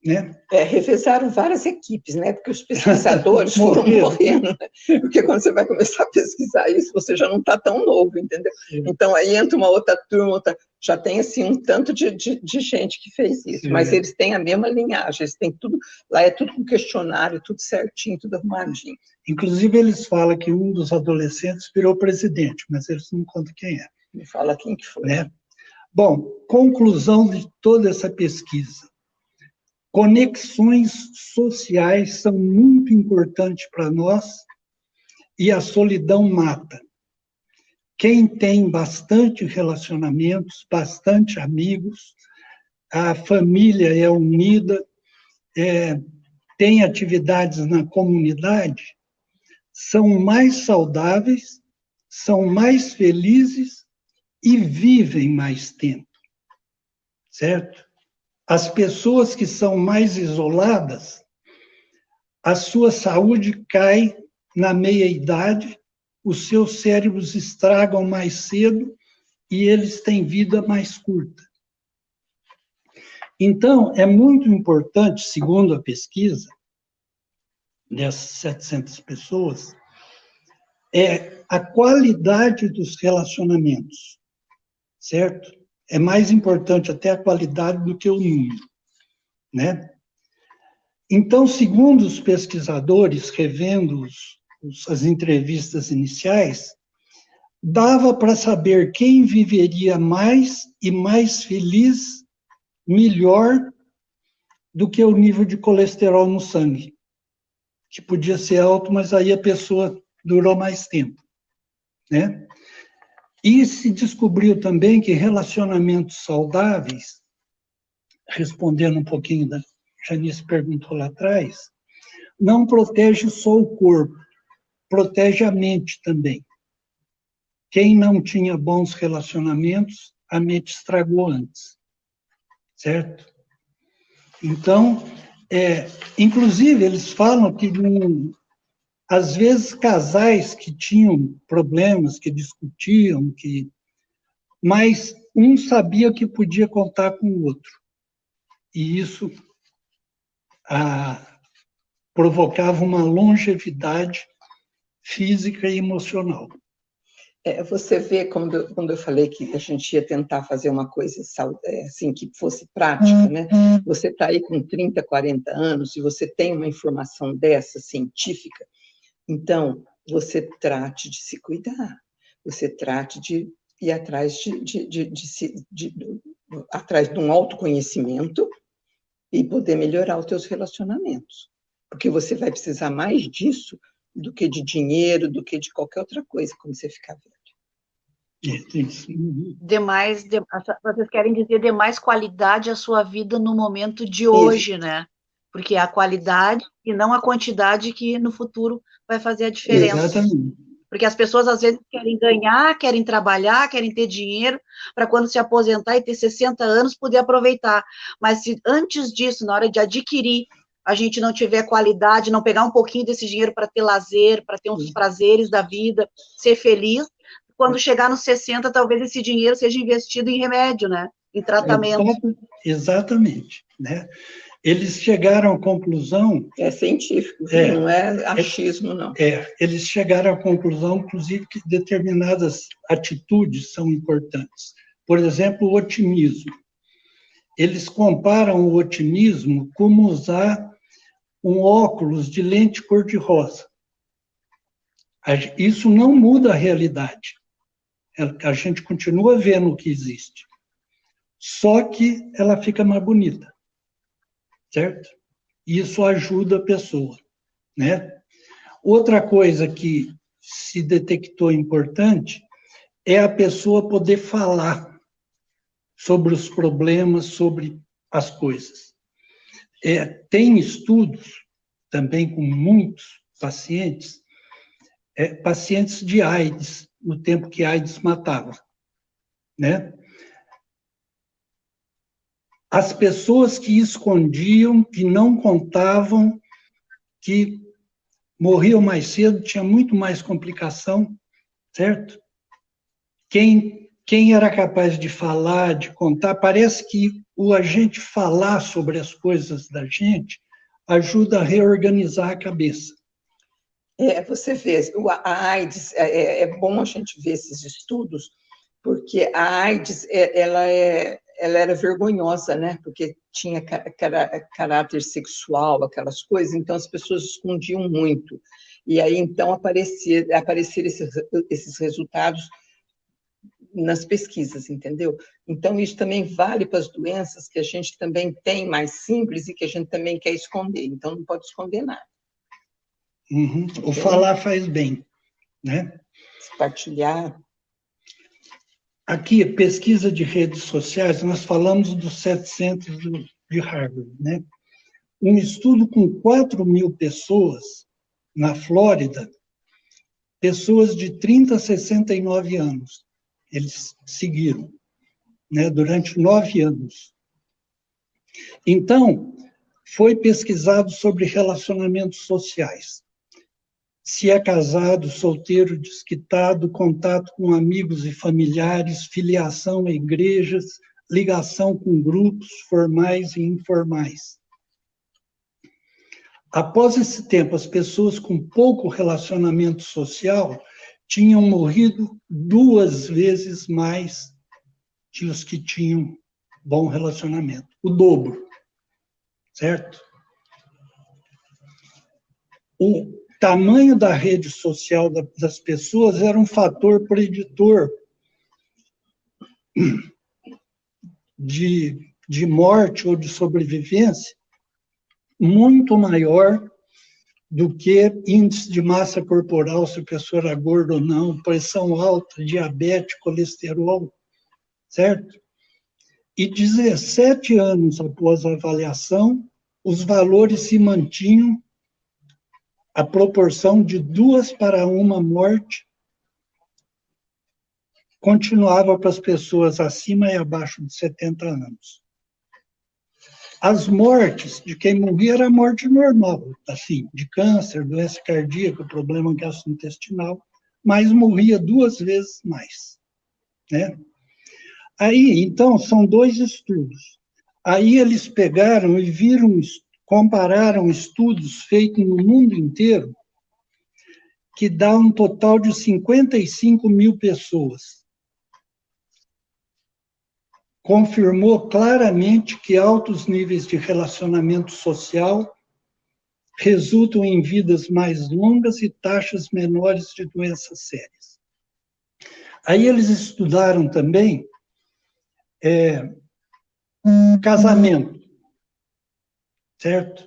né? Revezaram várias equipes, né? Porque os pesquisadores foram morrendo, né? Porque quando você vai começar a pesquisar isso, você já não está tão novo, entendeu? Sim. Então, aí entra uma outra turma, já tem, assim, um tanto de gente que fez isso, sim, mas eles têm a mesma linhagem, eles têm tudo, lá é tudo com questionário, tudo certinho, tudo arrumadinho. Inclusive, eles falam que um dos adolescentes virou presidente, mas eles não contam quem é. Não fala quem que foi. Né? Bom, conclusão de toda essa pesquisa. Conexões sociais são muito importantes para nós e a solidão mata. Quem tem bastante relacionamentos, bastante amigos, a família é unida, tem atividades na comunidade, são mais saudáveis, são mais felizes e vivem mais tempo, certo? As pessoas que são mais isoladas, a sua saúde cai na meia-idade, os seus cérebros estragam mais cedo e eles têm vida mais curta. Então, é muito importante, segundo a pesquisa dessas 700 pessoas, a qualidade dos relacionamentos, certo? É mais importante até a qualidade do que o número, né? Então, segundo os pesquisadores, revendo as entrevistas iniciais, dava para saber quem viveria mais e mais feliz, melhor, do que o nível de colesterol no sangue, que podia ser alto, mas aí a pessoa durou mais tempo, né? E se descobriu também que relacionamentos saudáveis, respondendo um pouquinho da Janice perguntou lá atrás, não protege só o corpo, protege a mente também. Quem não tinha bons relacionamentos, a mente estragou antes, certo? Então, inclusive, eles falam que, às vezes, casais que tinham problemas, que discutiam, mas um sabia que podia contar com o outro. E isso provocava uma longevidade física e emocional. Você vê, quando eu falei que a gente ia tentar fazer uma coisa assim, que fosse prática, né? Você está aí com 30, 40 anos e você tem uma informação dessa, científica, então você trate de se cuidar, você trate de ir atrás atrás de um autoconhecimento e poder melhorar os teus relacionamentos, porque você vai precisar mais disso do que de dinheiro, do que de qualquer outra coisa, quando você ficar velho. Vocês querem dizer de mais qualidade a sua vida no momento de hoje, Isso. né? Porque é a qualidade e não a quantidade que no futuro vai fazer a diferença. Exatamente. Porque as pessoas, às vezes, querem ganhar, querem trabalhar, querem ter dinheiro, para quando se aposentar e ter 60 anos, poder aproveitar. Mas se antes disso, na hora de adquirir, a gente não tiver qualidade, não pegar um pouquinho desse dinheiro para ter lazer, para ter uns prazeres da vida, ser feliz, quando chegar nos 60, talvez esse dinheiro seja investido em remédio, né? Em tratamento. Exatamente, né? Eles chegaram à conclusão... É científico, não é achismo, não. Eles chegaram à conclusão, inclusive, que determinadas atitudes são importantes. Por exemplo, o otimismo. Eles comparam o otimismo como usar um óculos de lente cor-de-rosa. Isso não muda a realidade. A gente continua vendo o que existe. Só que ela fica mais bonita. Certo? Isso ajuda a pessoa, né? Outra coisa que se detectou importante é a pessoa poder falar sobre os problemas, sobre as coisas. Tem estudos, também com muitos pacientes, pacientes de AIDS, no tempo que AIDS matava, né? As pessoas que escondiam, que não contavam, que morriam mais cedo, tinha muito mais complicação, certo? Quem era capaz de falar, de contar, parece que a gente falar sobre as coisas da gente ajuda a reorganizar a cabeça. Você vê, a AIDS, é bom a gente ver esses estudos, porque a AIDS, ela era vergonhosa, né? Porque tinha caráter sexual, aquelas coisas, então as pessoas escondiam muito. E aí, então, apareceram esses resultados nas pesquisas, entendeu? Então, isso também vale para as doenças que a gente também tem mais simples e que a gente também quer esconder. Então, não pode esconder nada. Uhum. O falar faz bem, né? Compartilhar. Aqui, pesquisa de redes sociais, nós falamos dos 700 de Harvard, né? Um estudo com 4.000 pessoas na Flórida, pessoas de 30 a 69 anos. Eles seguiram, né, durante 9 anos. Então, foi pesquisado sobre relacionamentos sociais. Se é casado, solteiro, desquitado, contato com amigos e familiares, filiação a igrejas, ligação com grupos formais e informais. Após esse tempo, as pessoas com pouco relacionamento social tinham morrido 2 vezes mais que os que tinham bom relacionamento, o dobro, certo? O tamanho da rede social das pessoas era um fator preditor de morte ou de sobrevivência muito maior do que índice de massa corporal, se a pessoa era gorda ou não, pressão alta, diabetes, colesterol, certo? E 17 anos após a avaliação, os valores se mantinham a proporção de 2 para 1 morte, continuava para as pessoas acima e abaixo de 70 anos. As mortes de quem morria era a morte normal, assim, de câncer, doença cardíaca, problema gastrointestinal, mas morria 2 vezes mais, né? Aí, então, são 2 estudos. Aí eles pegaram e viram, compararam estudos feitos no mundo inteiro, que dá um total de 55 mil pessoas. Confirmou claramente que altos níveis de relacionamento social resultam em vidas mais longas e taxas menores de doenças sérias. Aí eles estudaram também casamento, certo?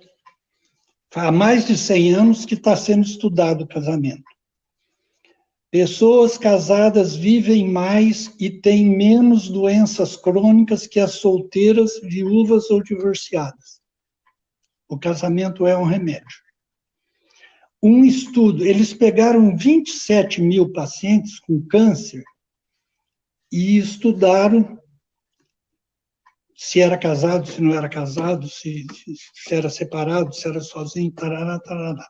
Há mais de 100 anos que está sendo estudado o casamento. Pessoas casadas vivem mais e têm menos doenças crônicas que as solteiras, viúvas ou divorciadas. O casamento é um remédio. Um estudo, eles pegaram 27 mil pacientes com câncer e estudaram se era casado, se não era casado, se era separado, se era sozinho, tarará, tarará.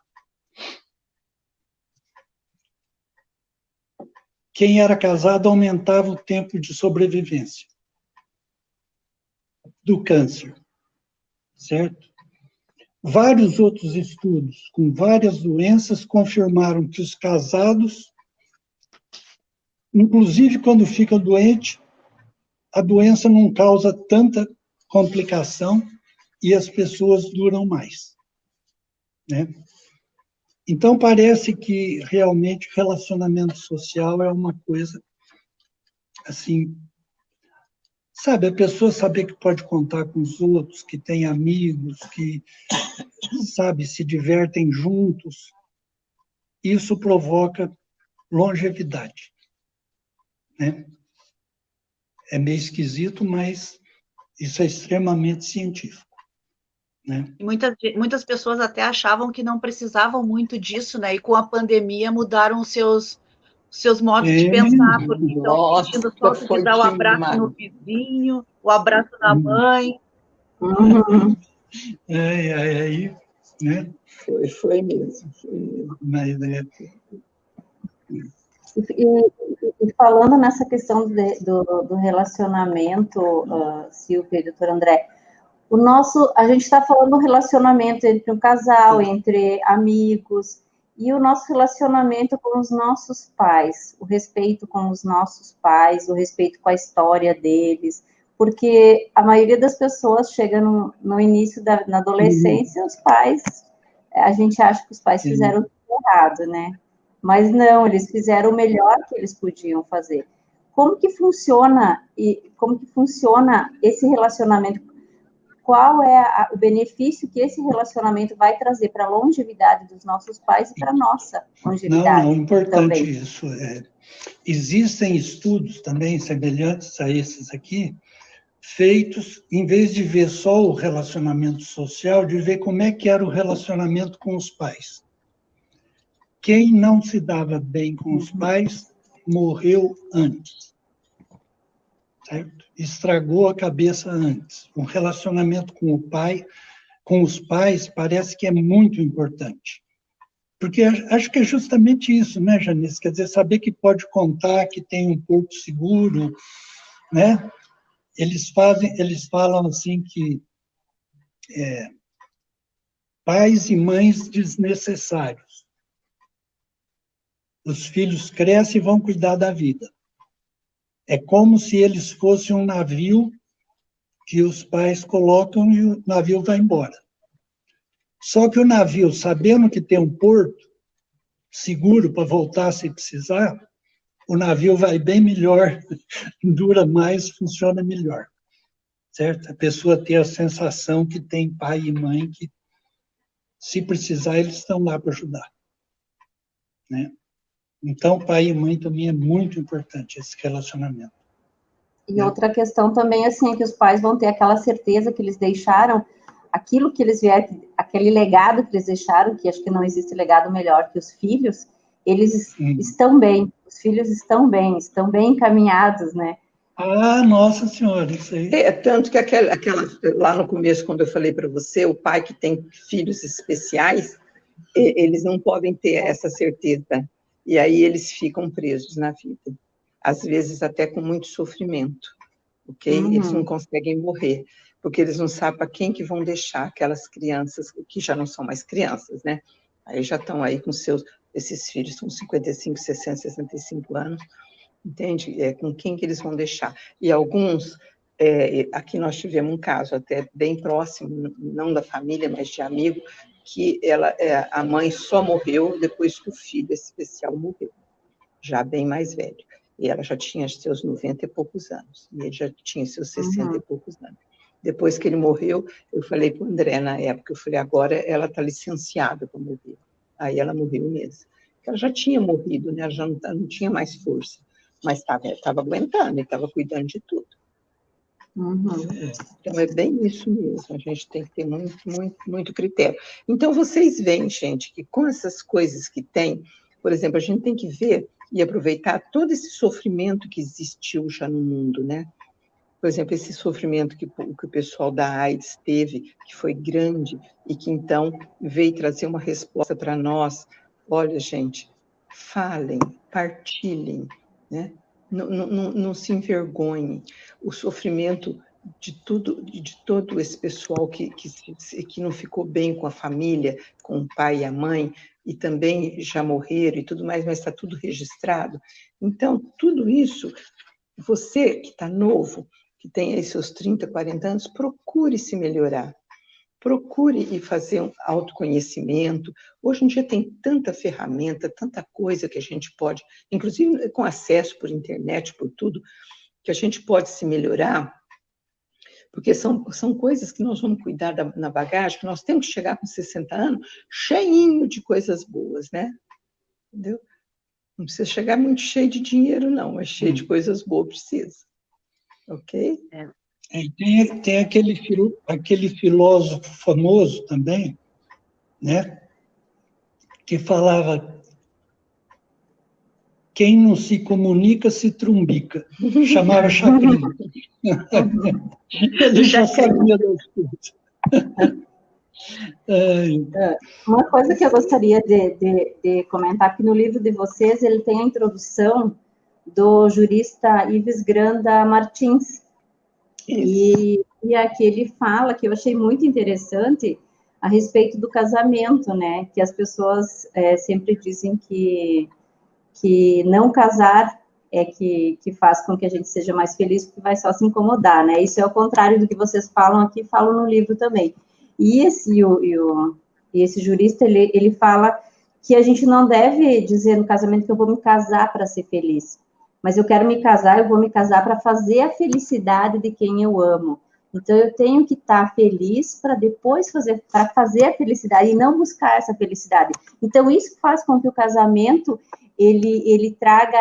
Quem era casado aumentava o tempo de sobrevivência do câncer, certo? Vários outros estudos com várias doenças confirmaram que os casados, inclusive quando ficam doentes, a doença não causa tanta complicação e as pessoas duram mais, né? Então, parece que realmente relacionamento social é uma coisa, assim, sabe, a pessoa saber que pode contar com os outros, que tem amigos, que, sabe, se divertem juntos, isso provoca longevidade, né? É meio esquisito, mas isso é extremamente científico, né? Muitas pessoas até achavam que não precisavam muito disso, né? E com a pandemia mudaram os seus modos de pensar, porque estão sentindo falta de dar o abraço no vizinho, o abraço na mãe. Aí, né? Foi mesmo. Mas, E falando nessa questão do relacionamento, Silvia e doutor André, a gente está falando do relacionamento entre um casal, entre amigos, e o nosso relacionamento com os nossos pais, o respeito com os nossos pais, o respeito com a história deles, porque a maioria das pessoas chega no início na adolescência, os pais, a gente acha que os pais fizeram tudo errado, né? Mas não, eles fizeram o melhor que eles podiam fazer. Como que funciona esse relacionamento? Qual é o benefício que esse relacionamento vai trazer para a longevidade dos nossos pais e para a nossa longevidade? Não, importante também. Isso. Existem estudos também semelhantes a esses aqui, feitos, em vez de ver só o relacionamento social, de ver como é que era o relacionamento com os pais. Quem não se dava bem com os pais morreu antes, certo? Estragou a cabeça antes. O relacionamento com o pai, com os pais, parece que é muito importante. Porque acho que é justamente isso, né, Janice? Quer dizer, saber que pode contar, que tem um porto seguro, né? Eles falam assim que pais e mães desnecessários. Os filhos crescem e vão cuidar da vida. É como se eles fossem um navio que os pais colocam e o navio vai embora. Só que o navio, sabendo que tem um porto seguro para voltar se precisar, o navio vai bem melhor, dura mais, funciona melhor. Certo? A pessoa tem a sensação que tem pai e mãe que se precisar, eles estão lá para ajudar, né? Então, pai e mãe também é muito importante esse relacionamento. E outra questão também, assim, é que os pais vão ter aquela certeza que eles deixaram aquilo que eles vieram, aquele legado que eles deixaram, que acho que não existe legado melhor que os filhos, eles estão bem, os filhos estão bem encaminhados, né? Ah, nossa senhora, isso aí. Tanto que lá no começo, quando eu falei para você, o pai que tem filhos especiais, eles não podem ter essa certeza. E aí eles ficam presos na vida. Às vezes até com muito sofrimento, ok? Eles não conseguem morrer, porque eles não sabem para quem que vão deixar aquelas crianças, que já não são mais crianças, né? Aí já estão aí com esses filhos, com 55, 60, 65 anos, entende? Com quem que eles vão deixar? E alguns, aqui nós tivemos um caso até bem próximo, não da família, mas de amigo, que a mãe só morreu depois que o filho especial morreu, já bem mais velho. E ela já tinha seus 90 e poucos anos, e ele já tinha seus 60 e poucos anos. Depois que ele morreu, eu falei para o André, na época, eu falei, agora ela está licenciada para morrer. Aí ela morreu mesmo. Ela já tinha morrido, né? Ela já não tinha mais força, mas estava aguentando, e estava cuidando de tudo. Então, é bem isso mesmo, a gente tem que ter muito, muito, muito critério. Então, vocês veem, gente, que com essas coisas que tem, por exemplo, a gente tem que ver e aproveitar todo esse sofrimento que existiu já no mundo, né? Por exemplo, esse sofrimento que o pessoal da AIDS teve, que foi grande, e que então veio trazer uma resposta para nós. Olha, gente, falem, partilhem, né? Não se envergonhem. O sofrimento de todo esse pessoal que não ficou bem com a família, com o pai e a mãe, e também já morreram e tudo mais, mas está tudo registrado. Então, tudo isso, você que está novo, que tem aí seus 30, 40 anos, procure se melhorar. Procure e fazer um autoconhecimento. Hoje em dia tem tanta ferramenta, tanta coisa que a gente pode, inclusive com acesso por internet, por tudo, que a gente pode se melhorar, porque são coisas que nós vamos cuidar na bagagem, que nós temos que chegar com 60 anos cheinho de coisas boas, né? Entendeu? Não precisa chegar muito cheio de dinheiro, não, mas cheio de coisas boas precisa. Ok? Tem aquele filósofo famoso também, né, que falava: quem não se comunica se trumbica. Chamava Chacrinha. Ele já sabia das coisas. Uma coisa que eu gostaria de comentar, que no livro de vocês ele tem a introdução do jurista Ives Granda Martins. E aqui ele fala, que eu achei muito interessante, a respeito do casamento, né? Que as pessoas sempre dizem que não casar é que faz com que a gente seja mais feliz, porque vai só se incomodar, né? Isso é o contrário do que vocês falam aqui, falam no livro também. E esse jurista, ele fala que a gente não deve dizer no casamento que eu vou me casar para ser feliz, mas eu quero me casar, eu vou me casar para fazer a felicidade de quem eu amo. Então, eu tenho que estar feliz para depois fazer a felicidade e não buscar essa felicidade. Então, isso faz com que o casamento, ele traga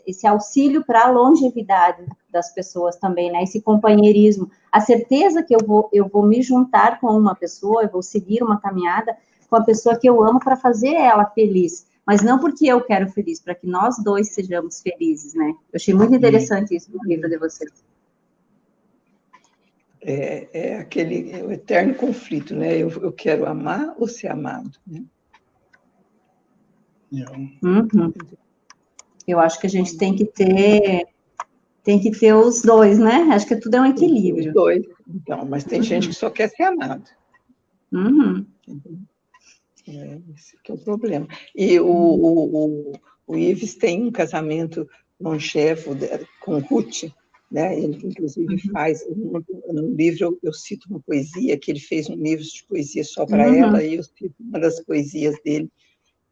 esse auxílio para a longevidade das pessoas também, né? Esse companheirismo. A certeza que eu vou me juntar com uma pessoa, eu vou seguir uma caminhada com a pessoa que eu amo para fazer ela feliz. Mas não porque eu quero feliz, para que nós dois sejamos felizes, né? Eu achei muito interessante isso no livro de vocês. É o eterno conflito, né? Eu quero amar ou ser amado, né? Eu acho que a gente tem que ter os dois, né? Acho que tudo é um equilíbrio. Os dois, então, mas tem gente que só quer ser amado. Esse que é o problema. E o Ives tem um casamento longevo com Ruth, né? Ele, inclusive, faz no livro, eu cito uma poesia, que ele fez um livro de poesia só para ela, e eu cito uma das poesias dele,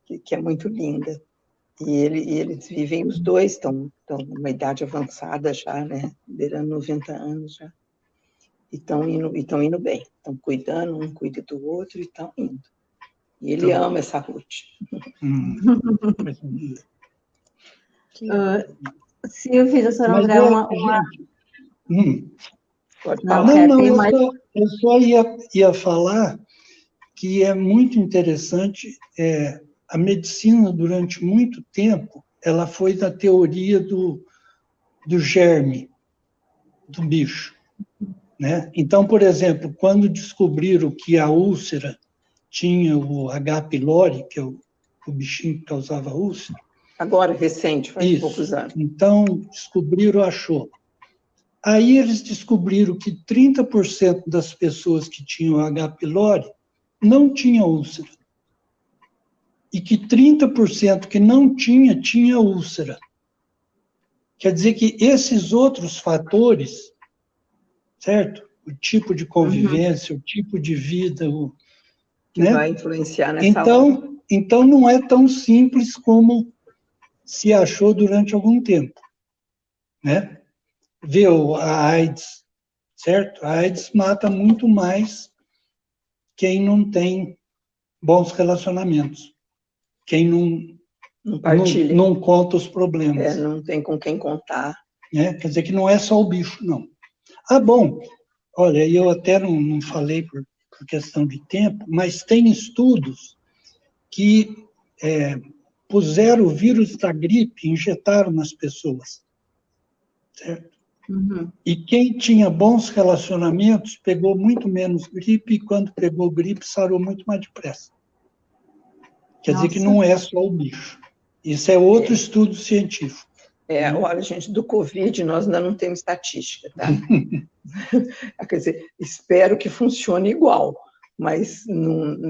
que é muito linda. E eles vivem, os dois estão numa idade avançada já, né? Beirando 90 anos já. estão indo bem. Estão cuidando, um cuida do outro e estão indo. E ele ama essa Ruth. Silvia, a senhora Mas não Pode Não, falar. eu só ia falar que é muito interessante, a medicina, durante muito tempo, ela foi da teoria do germe, do bicho, né? Então, por exemplo, quando descobriram que a úlcera tinha o H. pylori, que é o bichinho que causava úlcera. Agora, recente, faz poucos anos. Então, descobriram, achou. Aí eles descobriram que 30% das pessoas que tinham H. pylori não tinham úlcera. E que 30% que não tinha úlcera. Quer dizer que esses outros fatores, certo? O tipo de convivência, o tipo de vida, que vai influenciar nessa hora. Então não é tão simples como se achou durante algum tempo, né? Vê a AIDS, certo? A AIDS mata muito mais quem não tem bons relacionamentos, quem não conta os problemas. Não tem com quem contar. Quer dizer que não é só o bicho, não. Bom, olha, eu até não falei por questão de tempo, mas tem estudos que puseram o vírus da gripe, injetaram nas pessoas, certo? E quem tinha bons relacionamentos pegou muito menos gripe, e quando pegou gripe, sarou muito mais depressa. Quer dizer que não é só o bicho. Isso é outro estudo científico. Olha, gente, do Covid nós ainda não temos estatística, tá? Quer dizer, espero que funcione igual, mas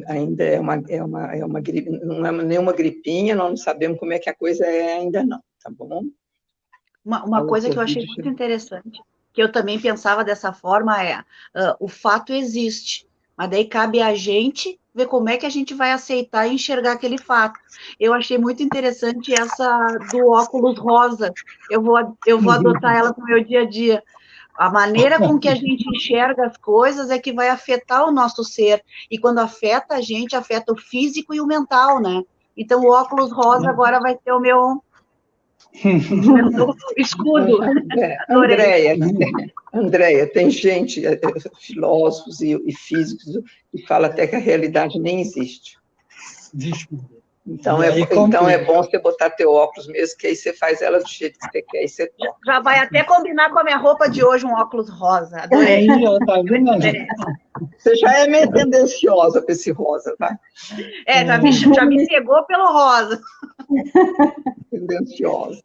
ainda é uma gripe, não é nenhuma gripinha, nós não sabemos como é que a coisa é ainda não, tá bom? Uma coisa que eu achei muito interessante, que eu também pensava dessa forma, o fato existe, mas daí cabe a gente ver como é que a gente vai aceitar e enxergar aquele fato. Eu achei muito interessante essa do óculos rosa, eu vou adotar ela para o meu dia a dia. A maneira com que a gente enxerga as coisas é que vai afetar o nosso ser, e quando afeta a gente, afeta o físico e o mental, né? Então o óculos rosa agora vai ser o meu escudo. Andréia, tem gente, filósofos e físicos, que fala até que a realidade nem existe. Então é bom você botar teu óculos mesmo, que aí você faz ela do jeito que você quer e você toca. Já vai até combinar com a minha roupa de hoje, um óculos rosa. Adorei. Você já é meio tendenciosa para esse rosa, tá? Já me pegou pelo rosa. Tendenciosa.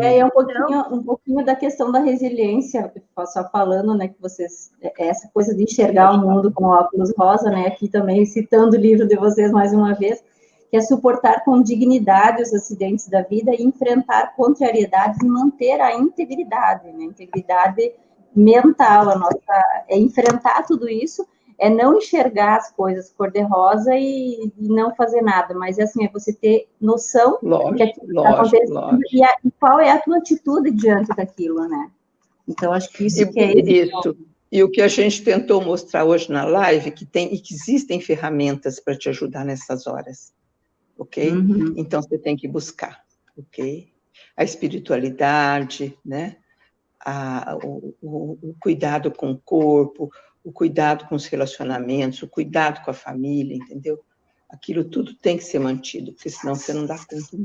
É um pouquinho da questão da resiliência, só falando, né, que vocês, essa coisa de enxergar o mundo com óculos rosa, né, aqui também citando o livro de vocês mais uma vez, que é suportar com dignidade os acidentes da vida e enfrentar contrariedades e manter a integridade, né, integridade mental, enfrentar tudo isso, é não enxergar as coisas cor-de-rosa e não fazer nada, mas assim, é você ter noção que aquilo está acontecendo e qual é a tua atitude diante daquilo, né? Então, acho que isso que é isso. E o que a gente tentou mostrar hoje na live, que existem ferramentas para te ajudar nessas horas, ok? Então, você tem que buscar, ok? A espiritualidade, né? O cuidado com o corpo, o cuidado com os relacionamentos, o cuidado com a família, entendeu? Aquilo tudo tem que ser mantido, porque senão você não dá conta.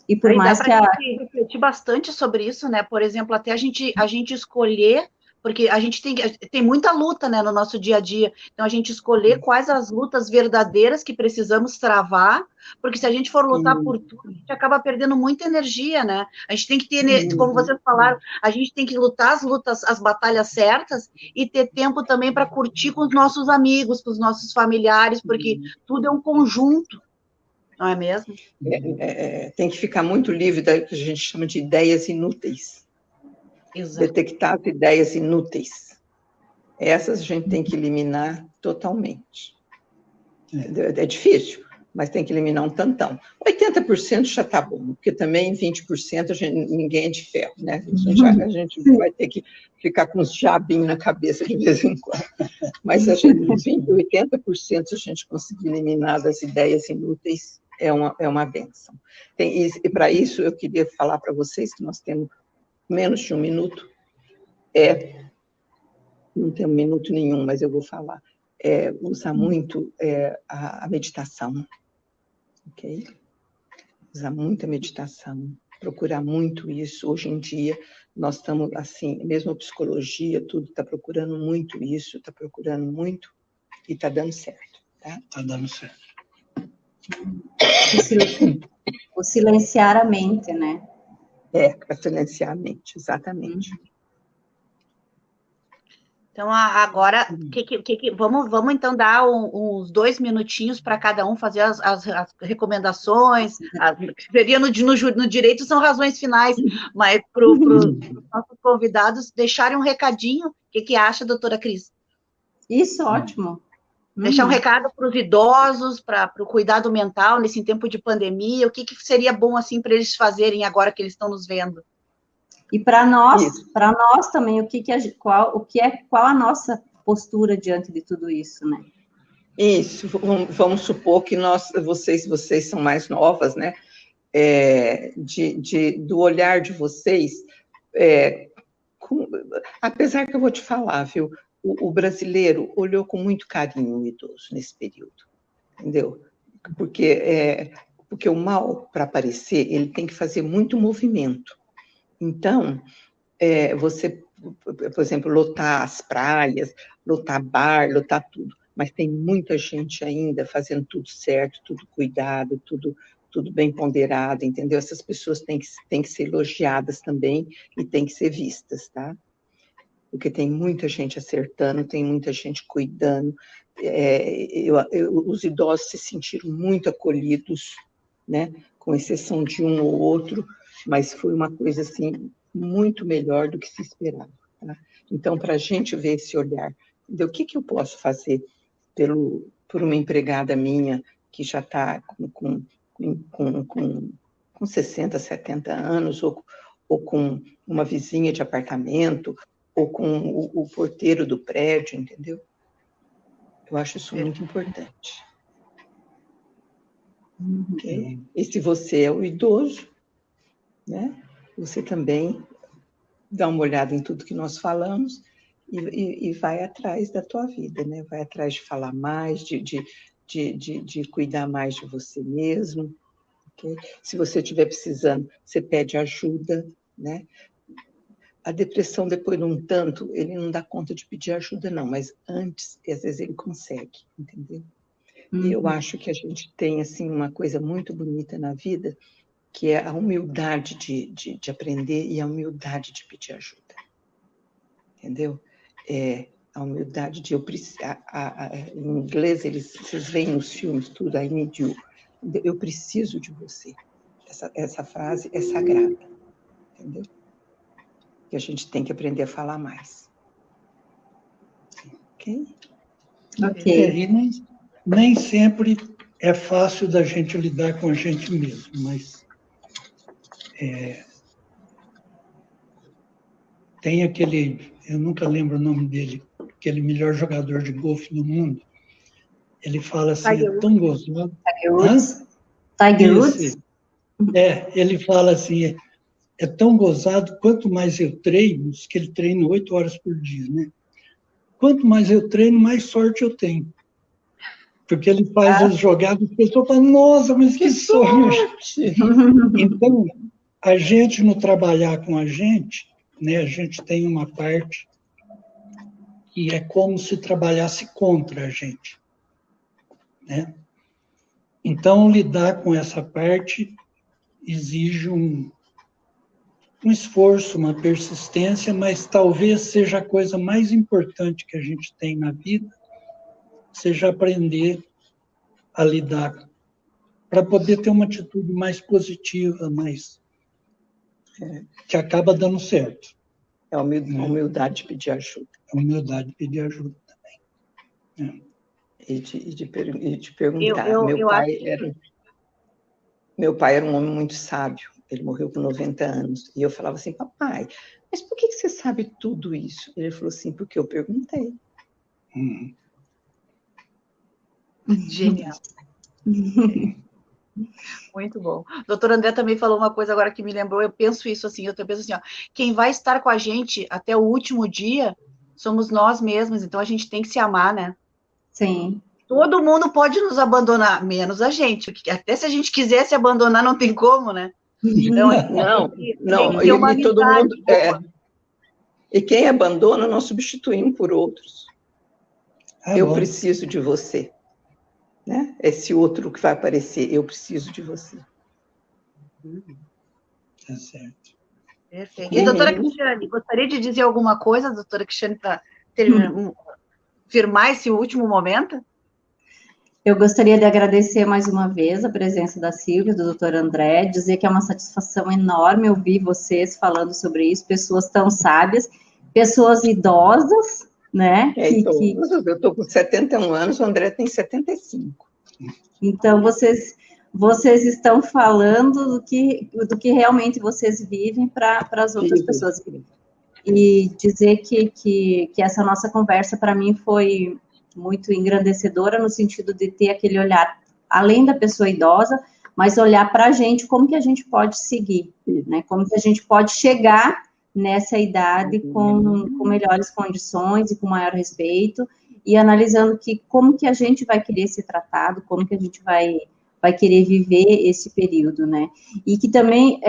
E por mais que a gente refletir bastante sobre isso, né? Por exemplo, até a gente escolher, porque a gente tem muita luta, né, no nosso dia a dia. Então a gente escolher quais as lutas verdadeiras que precisamos travar, porque se a gente for lutar por tudo, a gente acaba perdendo muita energia, né? A gente tem que ter, como vocês falaram, a gente tem que lutar as batalhas certas e ter tempo também para curtir com os nossos amigos, com os nossos familiares, porque tudo é um conjunto. Não é mesmo? Tem que ficar muito livre da que a gente chama de ideias inúteis. Exato. Detectar as ideias inúteis. Essas a gente tem que eliminar totalmente. É difícil, mas tem que eliminar um tantão. 80% já está bom, porque também 20% ninguém é de ferro, né? A gente vai ter que ficar com uns diabinhos na cabeça de vez em quando. Mas 80% a gente conseguir eliminar das ideias inúteis é uma bênção. E para isso, eu queria falar para vocês que nós temos menos de um minuto. Não tem um minuto nenhum, mas eu vou falar. Usar muito a meditação, ok? Usar muita meditação, procurar muito isso. Hoje em dia, nós estamos, assim, mesmo a psicologia, tudo está procurando muito isso, está procurando muito, e está dando certo, tá? Está dando certo. O silenciar a mente, né? Para silenciar a mente, exatamente. Então, agora, vamos então dar uns 2 minutinhos para cada um fazer as recomendações. Seria no direito, são razões finais, mas para os nossos convidados deixarem um recadinho. O que acha, doutora Cris? Isso, ótimo. Deixar um recado para os idosos, para o cuidado mental nesse tempo de pandemia. O que seria bom assim para eles fazerem agora que eles estão nos vendo? E para nós também, qual a nossa postura diante de tudo isso, né? Isso, vamos supor que vocês são mais novas, né? Do olhar de vocês, apesar que eu vou te falar, viu? O brasileiro olhou com muito carinho o idoso nesse período, entendeu? Porque o mal, para aparecer, ele tem que fazer muito movimento. Então, você, por exemplo, lotar as praias, lotar bar, lotar tudo, mas tem muita gente ainda fazendo tudo certo, tudo cuidado, tudo bem ponderado, entendeu? Essas pessoas têm que ser elogiadas também e têm que ser vistas, tá? Porque tem muita gente acertando, tem muita gente cuidando. Os idosos se sentiram muito acolhidos, né? Com exceção de um ou outro, mas foi uma coisa assim muito melhor do que se esperava. Tá? Então, para a gente ver esse olhar, entendeu? O que eu posso fazer por uma empregada minha que já está com 60, 70 anos, ou com uma vizinha de apartamento, ou com o porteiro do prédio, entendeu? Eu acho isso muito importante. Okay? E se você é o idoso, né? Você também dá uma olhada em tudo que nós falamos e vai atrás da tua vida, né? Vai atrás de falar mais, de cuidar mais de você mesmo. Okay? Se você estiver precisando, você pede ajuda, né? A depressão, depois de um tanto, ele não dá conta de pedir ajuda, não, mas antes, às vezes, ele consegue, entendeu? E eu acho que a gente tem, assim, uma coisa muito bonita na vida, que é a humildade de aprender e a humildade de pedir ajuda, entendeu? A humildade de eu precisar... Em inglês, vocês veem nos filmes tudo, I need you. Eu preciso de você. Essa frase é sagrada, entendeu? Que a gente tem que aprender a falar mais. Ok? E nem sempre é fácil da gente lidar com a gente mesmo, mas tem aquele, eu nunca lembro o nome dele, aquele melhor jogador de golfe do mundo. Ele fala assim, é tão gozado. Tiger Woods? Ele fala assim, é tão gozado, quanto mais eu treino, que ele treina 8 horas por dia, né? Quanto mais eu treino, mais sorte eu tenho. Porque ele faz as jogadas, a pessoa fala, nossa, mas que sorte! Então, a gente, no trabalhar com a gente, né, a gente tem uma parte que é como se trabalhasse contra a gente, né? Então, lidar com essa parte exige um esforço, uma persistência, mas talvez seja a coisa mais importante que a gente tem na vida, seja aprender a lidar, para poder ter uma atitude mais positiva, que acaba dando certo. A humildade de pedir ajuda. A humildade de pedir ajuda também. e de perguntar. Eu acho Meu pai era um homem muito sábio, ele morreu com 90 anos, e eu falava assim, papai, mas por que você sabe tudo isso? Ele falou assim, porque eu perguntei. Genial. Muito bom. O doutor André também falou uma coisa agora que me lembrou, eu penso isso assim, eu penso assim, ó, quem vai estar com a gente até o último dia somos nós mesmos, então a gente tem que se amar, né? Sim. Todo mundo pode nos abandonar, menos a gente, porque até se a gente quiser se abandonar, não tem como, né? Então, Não, tem que ter uma e todo mundo... boa. E quem abandona, nós substituímos por outros. Eu bom. preciso de você. Né? Esse outro que vai aparecer, eu preciso de você. Tá certo. Perfeito. E, doutora Cristiane, gostaria de dizer alguma coisa, doutora Cristiane, para firmar esse último momento? Eu gostaria de agradecer mais uma vez a presença da Silvia, do doutor André, dizer que é uma satisfação enorme ouvir vocês falando sobre isso, pessoas tão sábias, pessoas idosas, né? Eu estou com 71 anos, o André tem 75. Então, vocês estão falando do que realmente vocês vivem para as outras pessoas. E dizer que essa nossa conversa, para mim, foi muito engrandecedora, no sentido de ter aquele olhar, além da pessoa idosa, mas olhar para a gente, como que a gente pode seguir, né? Como que a gente pode chegar nessa idade com melhores condições e com maior respeito, e analisando como que a gente vai querer ser tratado, como que a gente vai querer viver esse período, né? E que também,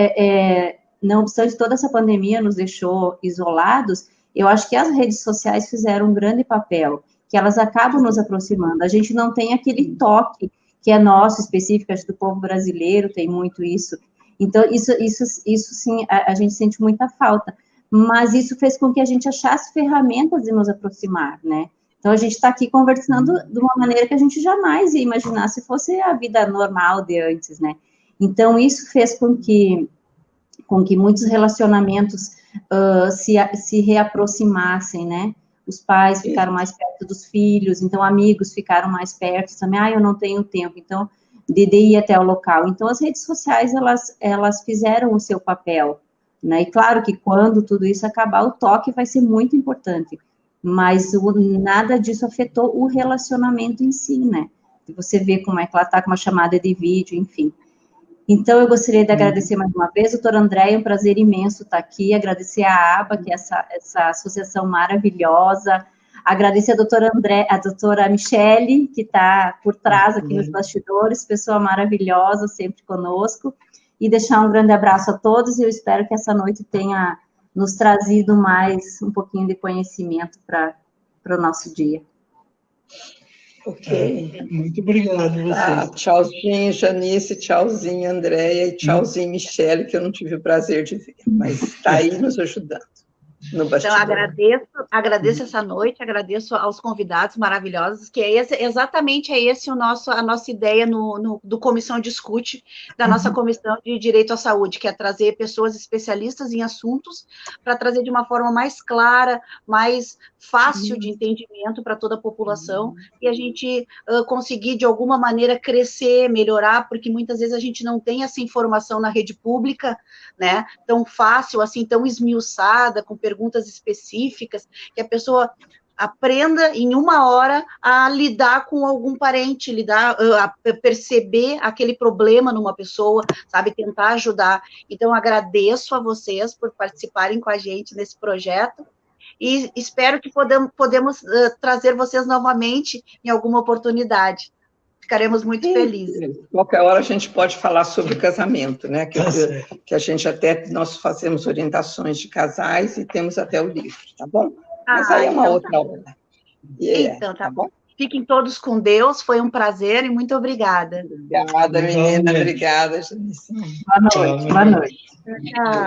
não obstante toda essa pandemia nos deixou isolados, eu acho que as redes sociais fizeram um grande papel, que elas acabam nos aproximando. A gente não tem aquele toque que é nosso, específico, acho que do povo brasileiro tem muito isso. Então, isso sim, a gente sente muita falta. Mas isso fez com que a gente achasse ferramentas de nos aproximar, né? Então, a gente está aqui conversando de uma maneira que a gente jamais ia imaginar se fosse a vida normal de antes, né? Então, isso fez com que muitos relacionamentos se reaproximassem, né? Os pais ficaram mais perto dos filhos, então amigos ficaram mais perto também. Eu não tenho tempo, então, de ir até o local. Então, as redes sociais, elas fizeram o seu papel, né? E claro que quando tudo isso acabar, o toque vai ser muito importante, mas nada disso afetou o relacionamento em si, né? Você vê como é que ela está com uma chamada de vídeo, enfim. Então, eu gostaria de agradecer mais uma vez, doutor André, é um prazer imenso estar aqui, agradecer a ABA, que é essa associação maravilhosa, agradecer a doutora Michele, que está por trás aqui nos bastidores, pessoa maravilhosa, sempre conosco, e deixar um grande abraço a todos, e eu espero que essa noite tenha nos trazido mais um pouquinho de conhecimento para o nosso dia. Ok. Muito obrigado a vocês. Tchauzinho, Janice, tchauzinho, Andréia, e tchauzinho, Michele, que eu não tive o prazer de ver, mas está aí nos ajudando no bastidor. Então, agradeço essa noite, agradeço aos convidados maravilhosos, que exatamente esse a nossa ideia do Comissão Discute, da nossa Comissão de Direito à Saúde, que é trazer pessoas especialistas em assuntos, para trazer de uma forma mais clara, mais fácil de entendimento para toda a população, e a gente conseguir, de alguma maneira, crescer, melhorar, porque muitas vezes a gente não tem essa informação na rede pública, né, tão fácil, assim, tão esmiuçada, com perguntas específicas, que a pessoa aprenda em uma hora a lidar com algum parente, a perceber aquele problema numa pessoa, sabe, tentar ajudar. Então, agradeço a vocês por participarem com a gente nesse projeto, e espero que podemos trazer vocês novamente em alguma oportunidade. Ficaremos muito felizes. Qualquer hora a gente pode falar sobre casamento, né? Que a gente nós fazemos orientações de casais e temos até o livro, tá bom? Mas aí é uma outra hora. Então, tá bom. Fiquem todos com Deus, foi um prazer e muito obrigada. Obrigada, menina, obrigada, Janice. Boa noite. Boa noite. Tchau.